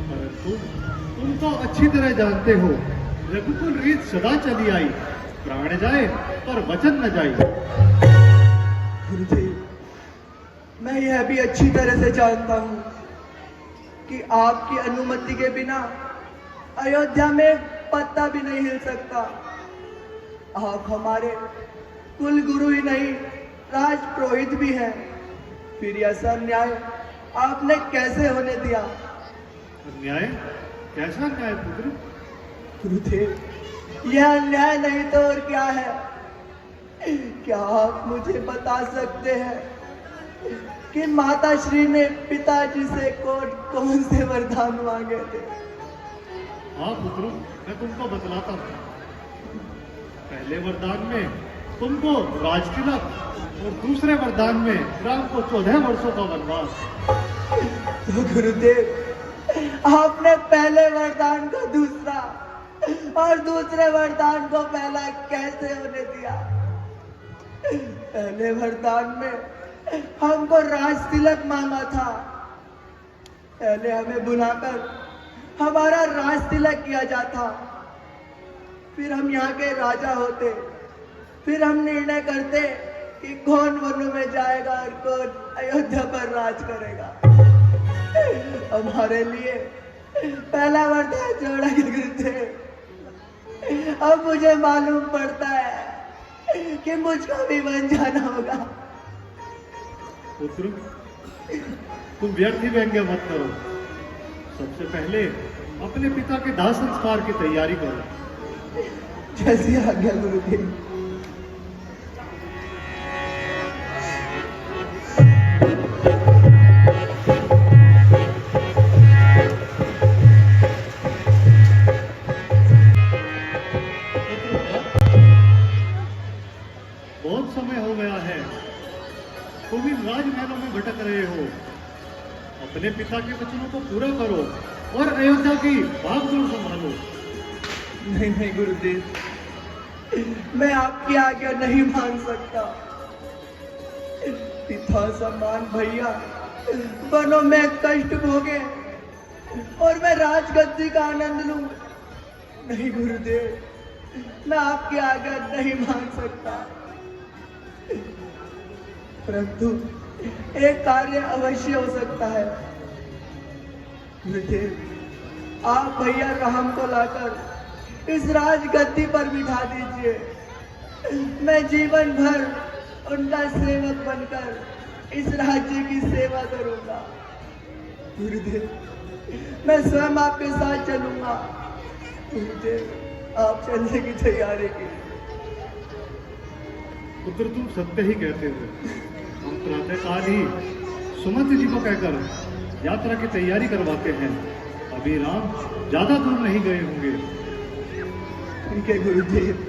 परंतु तुम तो अच्छी तरह जानते हो, रघुकुल रीत सदा चली आई, प्राण जाए पर वचन न जाए। गुरुदेव, मैं यह भी अच्छी तरह से जानता हूँ कि आपकी अनुमति के बिना अयोध्या में पत्ता भी नहीं हिल सकता। आप हमारे कुल गुरु ही नहीं, राजपुरोहित भी हैं। फिर ऐसा न्याय आपने कैसे होने दिया? अन्याय? कैसा न्याय पुत्र? गुरुदेव, यह अन्याय नहीं तो और क्या है? क्या आप मुझे बता सकते हैं कि माता श्री ने पिताजी से कौन से वरदान मांगे थे? हाँ पुत्र, मैं तुमको बतलाता हूँ। पहले वरदान में तुमको राजतिलक और दूसरे वरदान में राम को 14 वर्षों का वनवास। तो गुरुदेव, आपने पहले वरदान को दूसरा और दूसरे वरदान को पहला कैसे होने दिया? पहले वरदान में हमको राज तिलक मांगा था। पहले हमें बुलाकर हमारा राज तिलक किया जाता, फिर हम यहाँ के राजा होते, फिर हम निर्णय करते कि कौन वनों में जाएगा और कौन अयोध्या पर राज करेगा। हमारे लिए पहला वरदान जोड़ा गुरुदेव। अब मुझे मालूम पड़ता है कि मुझको भी बन जाना होगा। पुत्र, तुम व्यर्थ ही व्यंग्य मत करो। सबसे पहले अपने पिता के दाह संस्कार की तैयारी करो। जैसी आज्ञा गुरुदेव। बहुत समय हो गया है, तुम इन राजमहलों में भटक रहे हो। अपने पिता के वचनों को पूरा करो और अयोध्या की भागदौड़ संभालो। नहीं नहीं गुरुदेव, मैं आपकी आज्ञा नहीं मान सकता। पिता समान भैया वनों में कष्ट भोगे और मैं राजगद्दी का आनंद लूं। नहीं गुरुदेव, मैं आपकी आज्ञा नहीं मान सकता। परंतु एक कार्य अवश्य हो सकता है। गुरुदेव, आप भैया राम को लाकर इस राजगद्दी पर बिठा दीजिए। मैं जीवन भर उनका सेवक बनकर इस राज्य की सेवा करूंगा। गुरुदेव, मैं स्वयं आपके साथ चलूंगा। गुरुदेव, आप चलने की तैयारी कीजिए। पुत्र, तुम सत्य ही कहते हो। हम प्रातःकाल ही सुमंत जी को कहकर यात्रा की तैयारी करवाते हैं। अभी राम ज्यादा दूर नहीं गए होंगे। ठीक है गुरुदेव।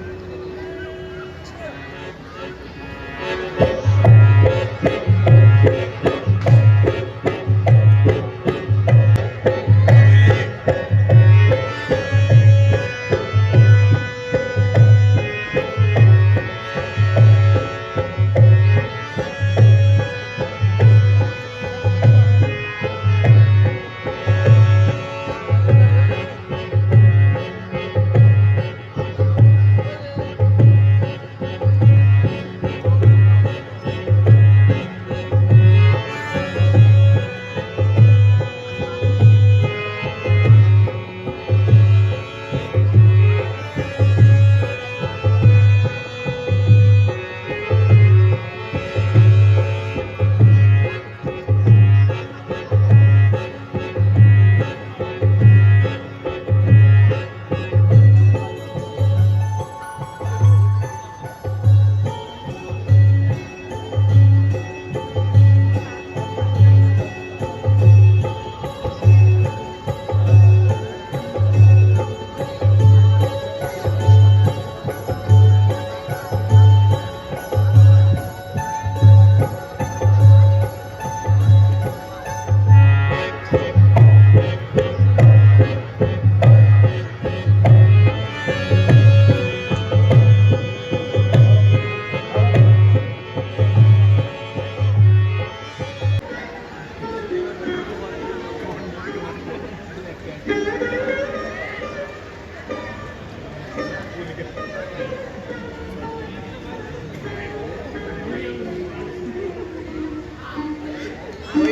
कोई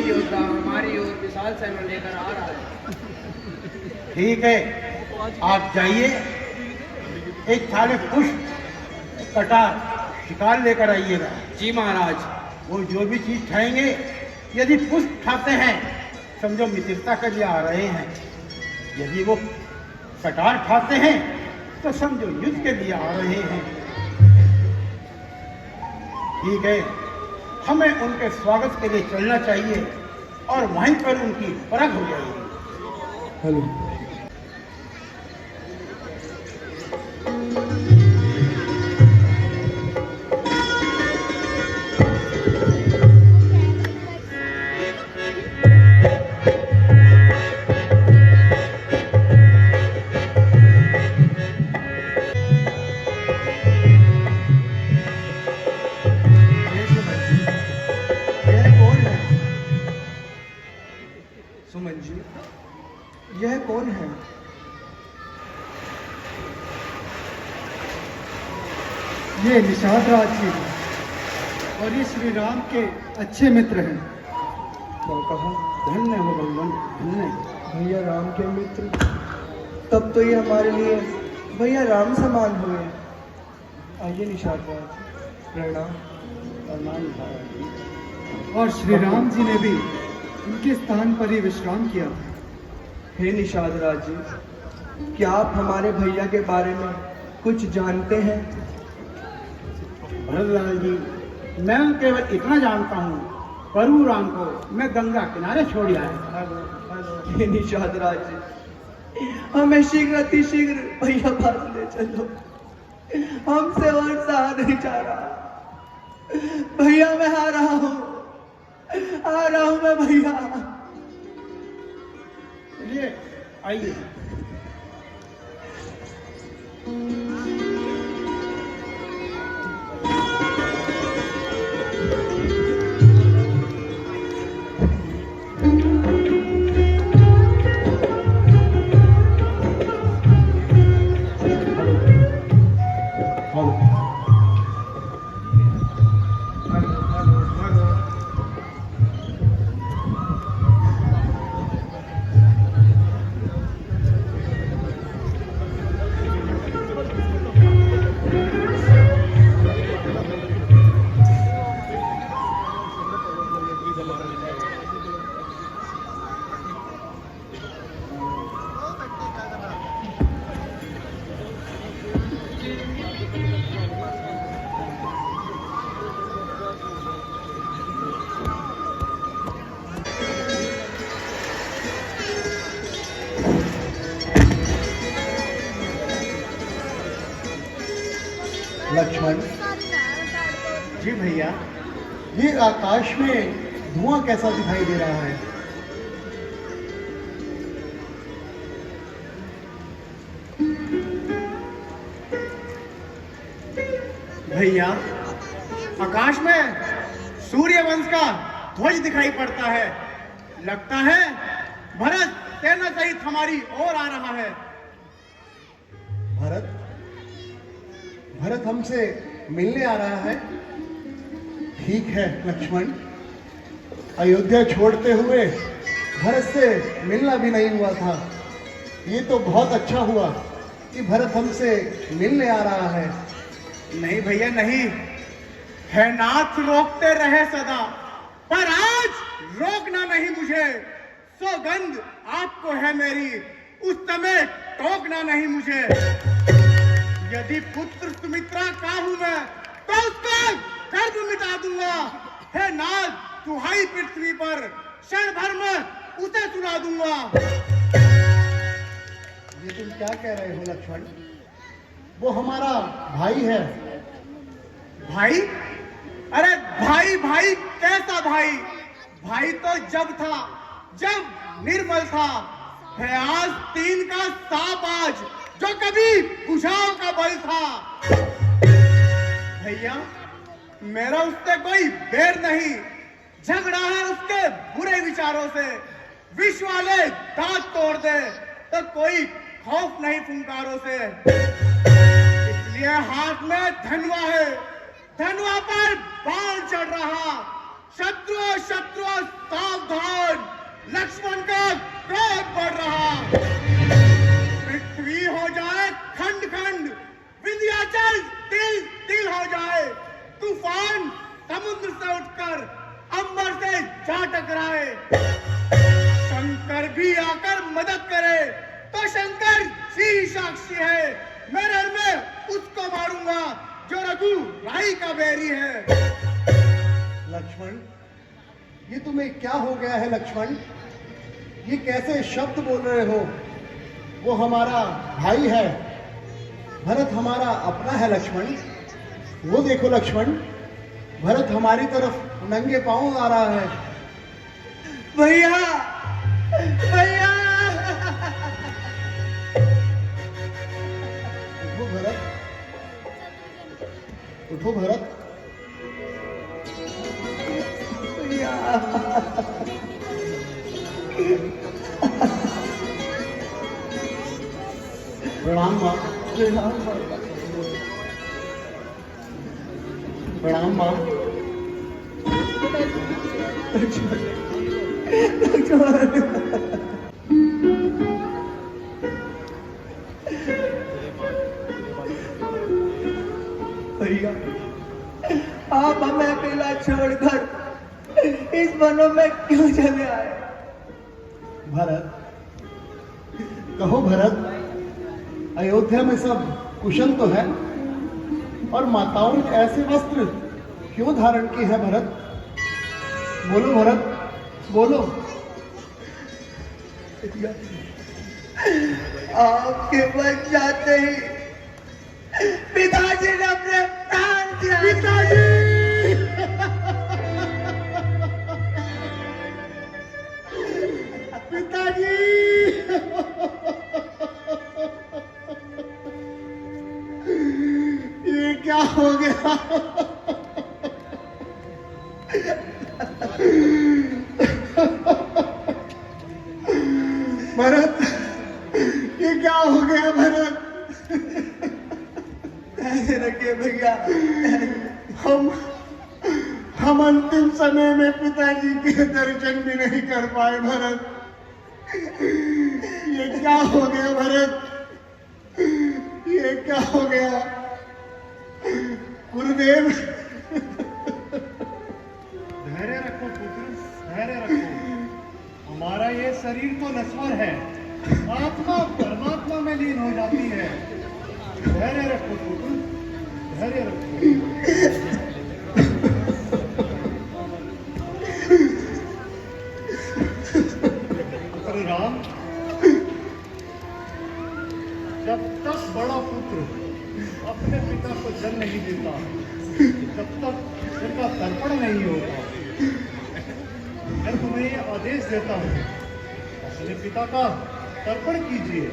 योद्धा हमारी ओर विशाल सैन्य लेकर आ रहा है। ठीक है, आप जाइए, एक थाले पुष्प, कटार, शिकार लेकर आइएगा। जी महाराज। वो जो भी चीज खाएंगे, यदि पुष्प खाते हैं समझो मित्रता के लिए आ रहे हैं, यदि वो कटार खाते हैं तो समझो युद्ध के लिए आ रहे हैं। ठीक है, हमें उनके स्वागत के लिए चलना चाहिए और वहीं पर उनकी परख हो जाएगी। हेलो। सुमन जी, यह कौन है? ये निषाद राज जी हैं और ये श्री राम के अच्छे मित्र हैं। क्या कहा? धन्य हो भगवान, धन्य। भैया राम के मित्र, तब तो ये हमारे लिए भैया राम समान हुए। आइए निषाद राज, प्रणाम। प्रणाम महाराज। और श्री राम जी ने भी उनके स्थान पर ही विश्राम किया। हे निषाद राज जी, क्या आप हमारे भैया के बारे में कुछ जानते हैं? भरतलाल जी, मैं केवल इतना जानता हूँ, परशुराम को मैं गंगा किनारे छोड़ आया। हे निषाद राज जी, हमें शीघ्र अतिशीघ्र भैया पास ले चलो, हमसे और सहा नहीं जा रहा। भैया मैं आ रहा हूँ मैं भैया। चलिए आइए। लक्ष्मण जी भैया, ये आकाश में धुआं कैसा दिखाई दे रहा है? भैया, आकाश में सूर्य वंश का ध्वज दिखाई पड़ता है। लगता है भरत सेना सहित हमारी ओर आ रहा है। भरत भरत हमसे मिलने आ रहा है। ठीक है लक्ष्मण, अयोध्या छोड़ते हुए भरत से मिलना भी नहीं हुआ था। ये तो बहुत अच्छा हुआ कि भरत हमसे मिलने आ रहा है। नहीं भैया नहीं, है नाथ रोकते रहे सदा, पर आज रोकना नहीं मुझे। सौगंध आपको है मेरी, उस समय टोकना नहीं मुझे। यदि पुत्र सुमित्रा का हूं मैं, तो उसका गर्भ मिटा दूंगा। है नाथ दुहाई पृथ्वी पर, क्षण भर में उसे सुना दूंगा। ये तुम क्या कह रहे हो लक्ष्मण? वो हमारा भाई है। भाई? अरे भाई भाई कैसा भाई? भाई तो जब था जब निर्मल था, है आज तीन का सांप आज, जो कभी बुझाव का बल था। भैया मेरा उससे कोई बैर नहीं, झगड़ा है उसके बुरे विचारों से। विश्व वाले दांत तोड़ दे, तो कोई खौफ नहीं फुंकारों से। इसलिए हाथ में धनुआ है, धनुआ पर बाण चढ़ रहा। शत्रु शत्रु सावधान, लक्ष्मण का क्रोध बढ़ रहा। पृथ्वी हो जाए खंड खंड, विंध्याचल तिल तिल हो जाए। तूफान समुद्र से उठकर अंबर से जा टकराए। शंकर भी आकर मदद करे तो शंकर जी साक्षी है। मेरे में उसको मारूंगा जो रघु राई का बैरी है। लक्ष्मण, ये तुम्हें क्या हो गया है लक्ष्मण? ये कैसे शब्द बोल रहे हो? वो हमारा भाई है, भरत हमारा अपना है लक्ष्मण। वो देखो लक्ष्मण, भरत हमारी तरफ नंगे पांव आ रहा है। भैया भैया, उठो भरत, उठो भरत। भैया प्रणाम माँ। प्रणाम माँ। भैया, आप हमें अकेला छोड़कर इस वनों में क्यों चले आए? भरत, कहो भरत, अयोध्या में सब कुशल तो है, और माताओं ने ऐसे वस्त्र क्यों धारण किए हैं भरत? बोलो भरत, बोलो। आपके बच जाते ही पिताजी ने अपने प्राण दिए। पिताजी, ये क्या हो गया? भरत, ये क्या हो गया भरत? ऐसे रखिए भैया। हम अंतिम समय में पिताजी के दर्शन भी नहीं कर पाए भरत। ये क्या हो गया भरत? ये क्या हो गया? गुरुदेव, धैर्य रखो पुत्र, धैर्य रखो। हमारा ये शरीर तो नश्वर है, आत्मा परमात्मा में लीन हो जाती है। धैर्य रखो पुत्र, धैर्य रखो। पुत्र राम, जब तक बड़ा पुत्र अपने पिता को जन्म नहीं देता, तब तक उनका तर्पण नहीं होता। मैं तुम्हें ये आदेश देता हूँ, अपने पिता का तर्पण कीजिए।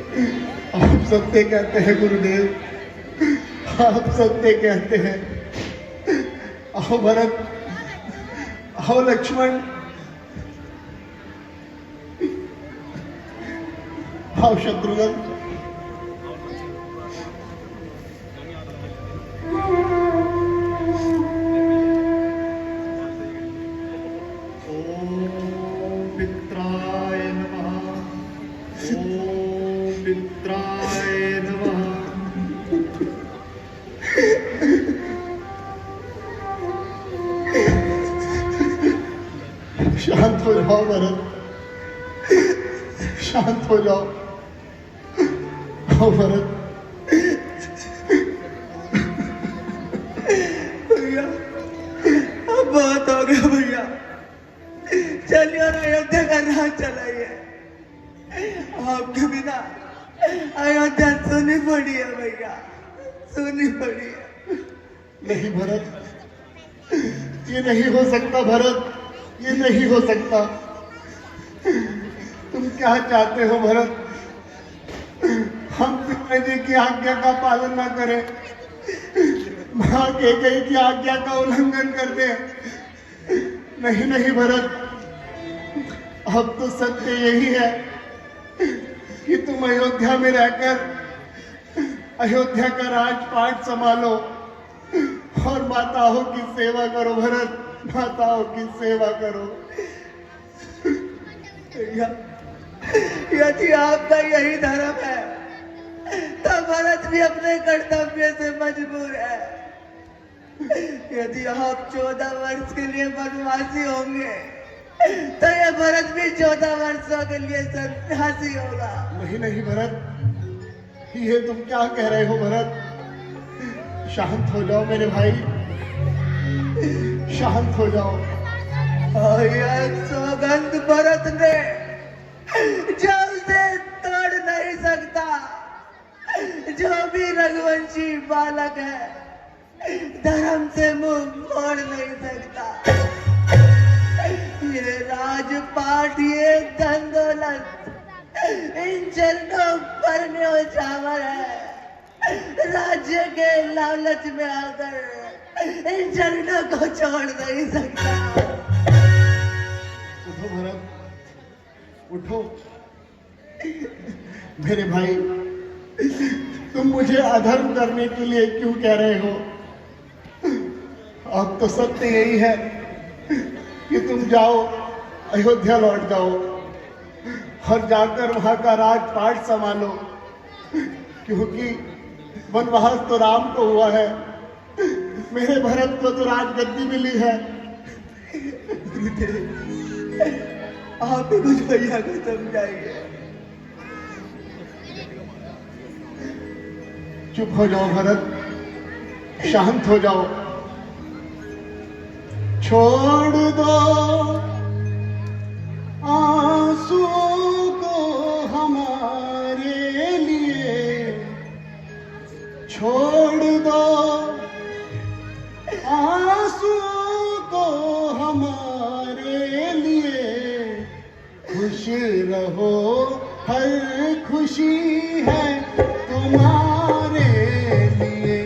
आप सत्य कहते हैं गुरुदेव, आप सत्य कहते हैं। आओ भरत, आओ लक्ष्मण, आओ शत्रुघ्न। शांत हो जाओ भरत, शांत हो जाओ। आओ भरत। भैया, अब बहुत हो गया भैया, चलिए और अयोध्या का राज चलाइए। आपके बिना अयोध्या सुनी पड़ी है भैया, सुनी पड़ी है। नहीं भरत, ये नहीं हो सकता भरत, ये नहीं हो सकता। तुम क्या चाहते हो भरत? हम पिताजी की आज्ञा का पालन न करें, मां के गई की आज्ञा का उल्लंघन कर दे? नहीं नहीं भरत, अब तो सत्य यही है कि तुम अयोध्या में रहकर अयोध्या का राजपाट संभालो और माताओं की सेवा करो भरत, माताओं की सेवा करो। यदि आपका यही धर्म है तो भरत भी अपने कर्तव्य से मजबूर है। यदि आप 14 वर्ष के लिए वनवासी होंगे तो ये भरत भी 14 वर्षों के लिए सन्यासी होगा। नहीं नहीं भरत, ये तुम क्या कह रहे हो भरत? शांत हो जाओ मेरे भाई, शांत हो जाओ। और यह सौगंध भरत ने जल से तोड़ नहीं सकता। जो भी रघुवंशी बालक है धर्म से मुंह मोड़ नहीं सकता। ये राजपाट, ये धन दौलत इन चरणों पर न्योछावर है। राज्य के लालच में आकर इन चरणों को छोड़ नहीं सकता। उठो भरत, उठो। मेरे भाई, तुम मुझे अधर्म करने के लिए क्यों कह रहे हो? अब तो सत्य यही है कि तुम जाओ, अयोध्या लौट जाओ और जाकर वहां का राजपाट संभालो, क्योंकि वनवास तो राम को हुआ है, मेरे भरत को तो राजगद्दी मिली है। आप ही कुछ भैया को समझाइए। चुप हो जाओ भरत, शांत हो जाओ। छोड़ दो आंसू को हमारे लिए, छोड़ दो आंसू को हमारे लिए। खुश रहो, हर खुशी है तुम्हारे लिए।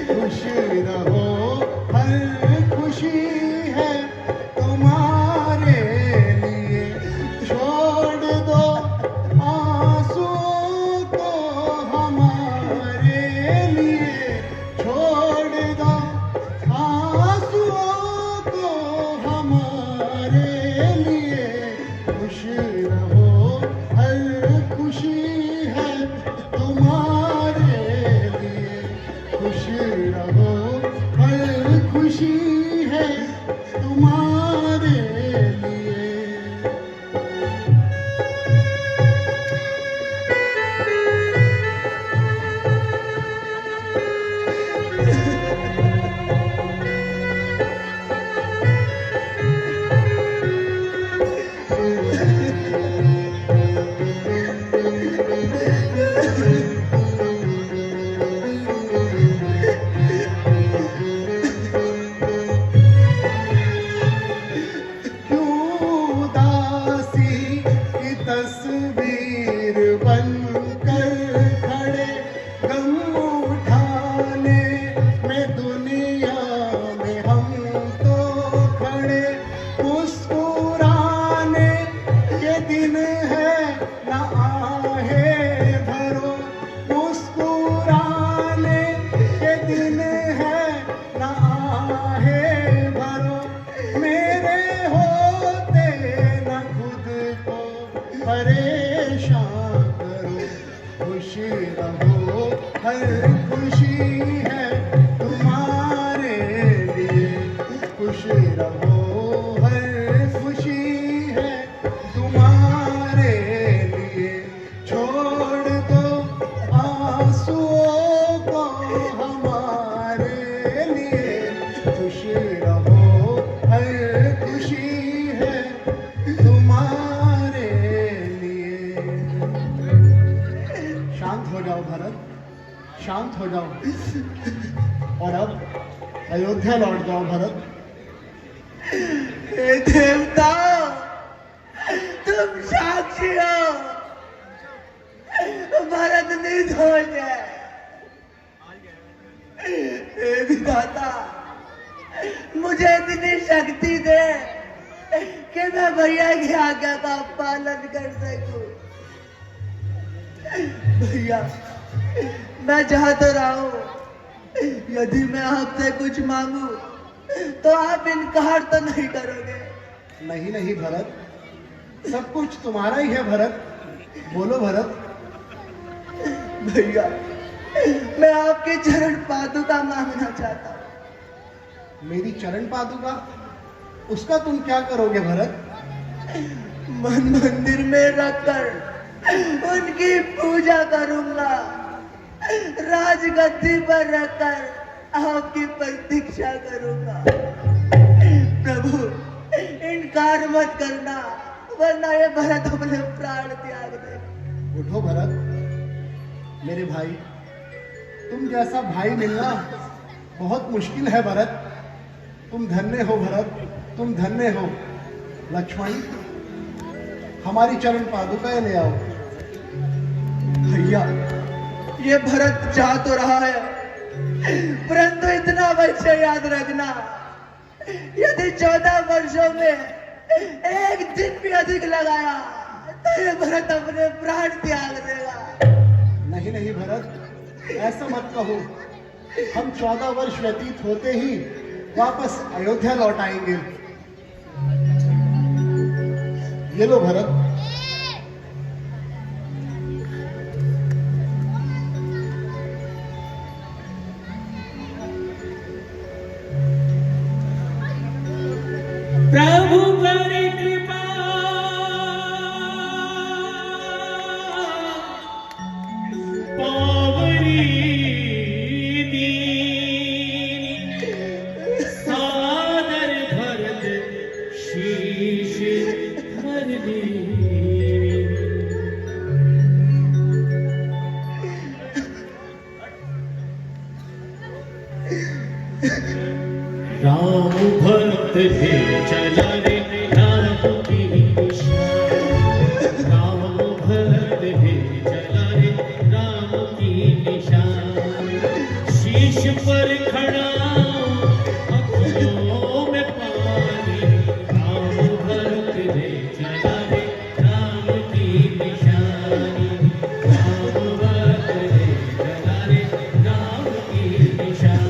खुश रहो, हर खुशी है तुम्हारे लिए। छोड़ दो आंसू को हमारे लिए, छोड़ दो आंसू को हमारे लिए। खुश रहो, हर खुशी है तुम्हारे लिए। खुश रहो, हर खुशी है तुम्हारे लिए। तस्वीर बनकर खड़े, गम उठाने में दुनिया में हम तो खड़े। मुस्कुराने के दिन है न आहे भरो, मुस्कुराने के दिन है न आहे भरो। मेरे होते न खुद को परेशान करो। खुश रहो, हर खुशी है तुम्हारे लिए। खुश रहो, हर खुशी है तुम्हारे लिए। छोड़ दो आंसुओं को हमारे लिए। खुश रहो, हर खुशी है तुम्हारे लिए। शांत हो जाओ भरत, शांत हो जाओ। और अब अयोध्या लौट जाओ भरत। हे देवता, तुम साक्षी हो। भरत निर्दोष है। हे विधाता, मुझे इतनी शक्ति दे कि मैं भैया की आज्ञा का पालन कर सकूं। भैया मैं चाह तो रहा हूँ, यदि मैं आपसे कुछ मांगू तो आप इनकार तो नहीं करोगे? नहीं नहीं भरत, सब कुछ तुम्हारा ही है भरत, बोलो भरत। भैया मैं आपके चरण पादुका मांगना चाहता हूँ। मेरी चरण पादुका, उसका तुम क्या करोगे भरत? मन मंदिर में रखकर उनकी पूजा करूंगा, राजगद्दी पर रखकर आपकी प्रतीक्षा करूंगा। प्रभु इनकार मत करना, वरना ये भरत अपने प्राण त्याग दे। उठो भरत, मेरे भाई, तुम जैसा भाई मिलना बहुत मुश्किल है भरत। तुम धन्य हो भरत, तुम धन्य हो। लक्ष्मण, हमारी चरण पादुकाएं ले आओ। भैया ये भरत चाह तो रहा है, परंतु इतना अवश्य याद रखना, यदि 14 वर्षों में एक दिन भी अधिक लगाया तो ये भरत अपने प्राण त्याग देगा। नहीं नहीं भरत, ऐसा मत कहो। हम 14 वर्ष व्यतीत होते ही वापस अयोध्या लौट आएंगे। ये लो भरत। प्रभु करे कृपा, पावरी दीन, सादर भरत शीश धर ली। राम भरत है चला रे राम की निशान, राम भरत है चला रे राम की निशान। शीश पर खड़ा अखियों में पानी, राम भरत है चला रे राम की निशानी, राम भरत है चला रे राम की निशानी।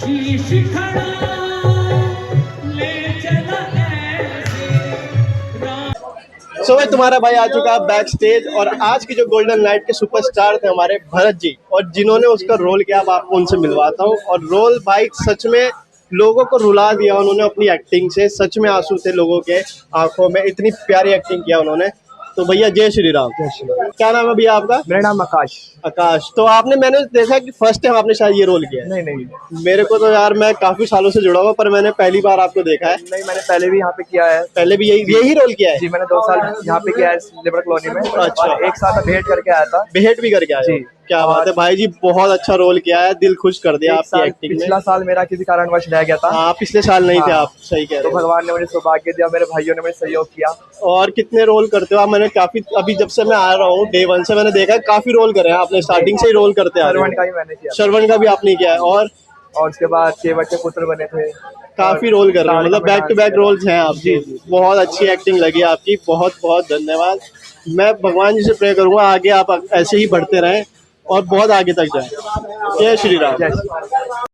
शीश खड़ा ले चला ऐसे राम। सो भाई तुम्हारा भाई आ चुका है बैक स्टेज, और आज की जो गोल्डन नाइट के सुपरस्टार थे हमारे भरत जी, और जिन्होंने उसका रोल किया, अब आपको उनसे मिलवाता हूँ। और रोल भाई सच में लोगों को रुला दिया उन्होंने अपनी एक्टिंग से, सच में आंसू थे लोगों के आंखों में, इतनी प्यारी एक्टिंग किया उन्होंने। तो भैया जय श्री राम। क्या नाम है भैया आपका? मेरा नाम आकाश। आकाश। तो आपने, मैंने देखा कि फर्स्ट टाइम आपने शायद ये रोल किया है। नहीं नहीं मेरे को तो यार, मैं काफी सालों से जुड़ा हुआ, पर मैंने पहली बार आपको देखा है। नहीं, मैंने पहले भी यहाँ पे किया है। पहले भी यही रोल किया है? जी, मैंने 2 साल यहाँ पे किया है लेबर कॉलोनी में। अच्छा। और 1 साल में भेंट करके आया था। बेहट भी करके आए हो? जी। क्या बात है भाई जी, बहुत अच्छा रोल किया है, दिल खुश कर दिया आपकी एक्टिंग में। पिछला साल मेरा किसी कारणवश रह गया था। हाँ, पिछले साल नहीं थे हाँ। आप, सही कह तो रहे हो। भगवान ने मुझे सौभाग्य दिया, मेरे भाइयों ने मुझे सहयोग किया। और कितने रोल करते हो आप? मैंने काफी, अभी जब से मैं आ रहा हूँ डे 1 से मैंने देखा है, काफी रोल करे हैं आपने, स्टार्टिंग से ही रोल करते आ रहे श्रवण का हो। भी मैंने किया। श्रवण का भी आपने किया है, और उसके बाद केवट के पुत्र बने थे। काफी रोल कर रहे हैं, मतलब बैक टू बैक रोल्स हैं आपके। बहुत अच्छी एक्टिंग लगी आपकी, बहुत बहुत धन्यवाद। मैं भगवान जी से प्रे करूंगा आगे आप ऐसे ही बढ़ते रहें और बहुत आगे तक जाएं। जय श्री राम। जय श्री राम।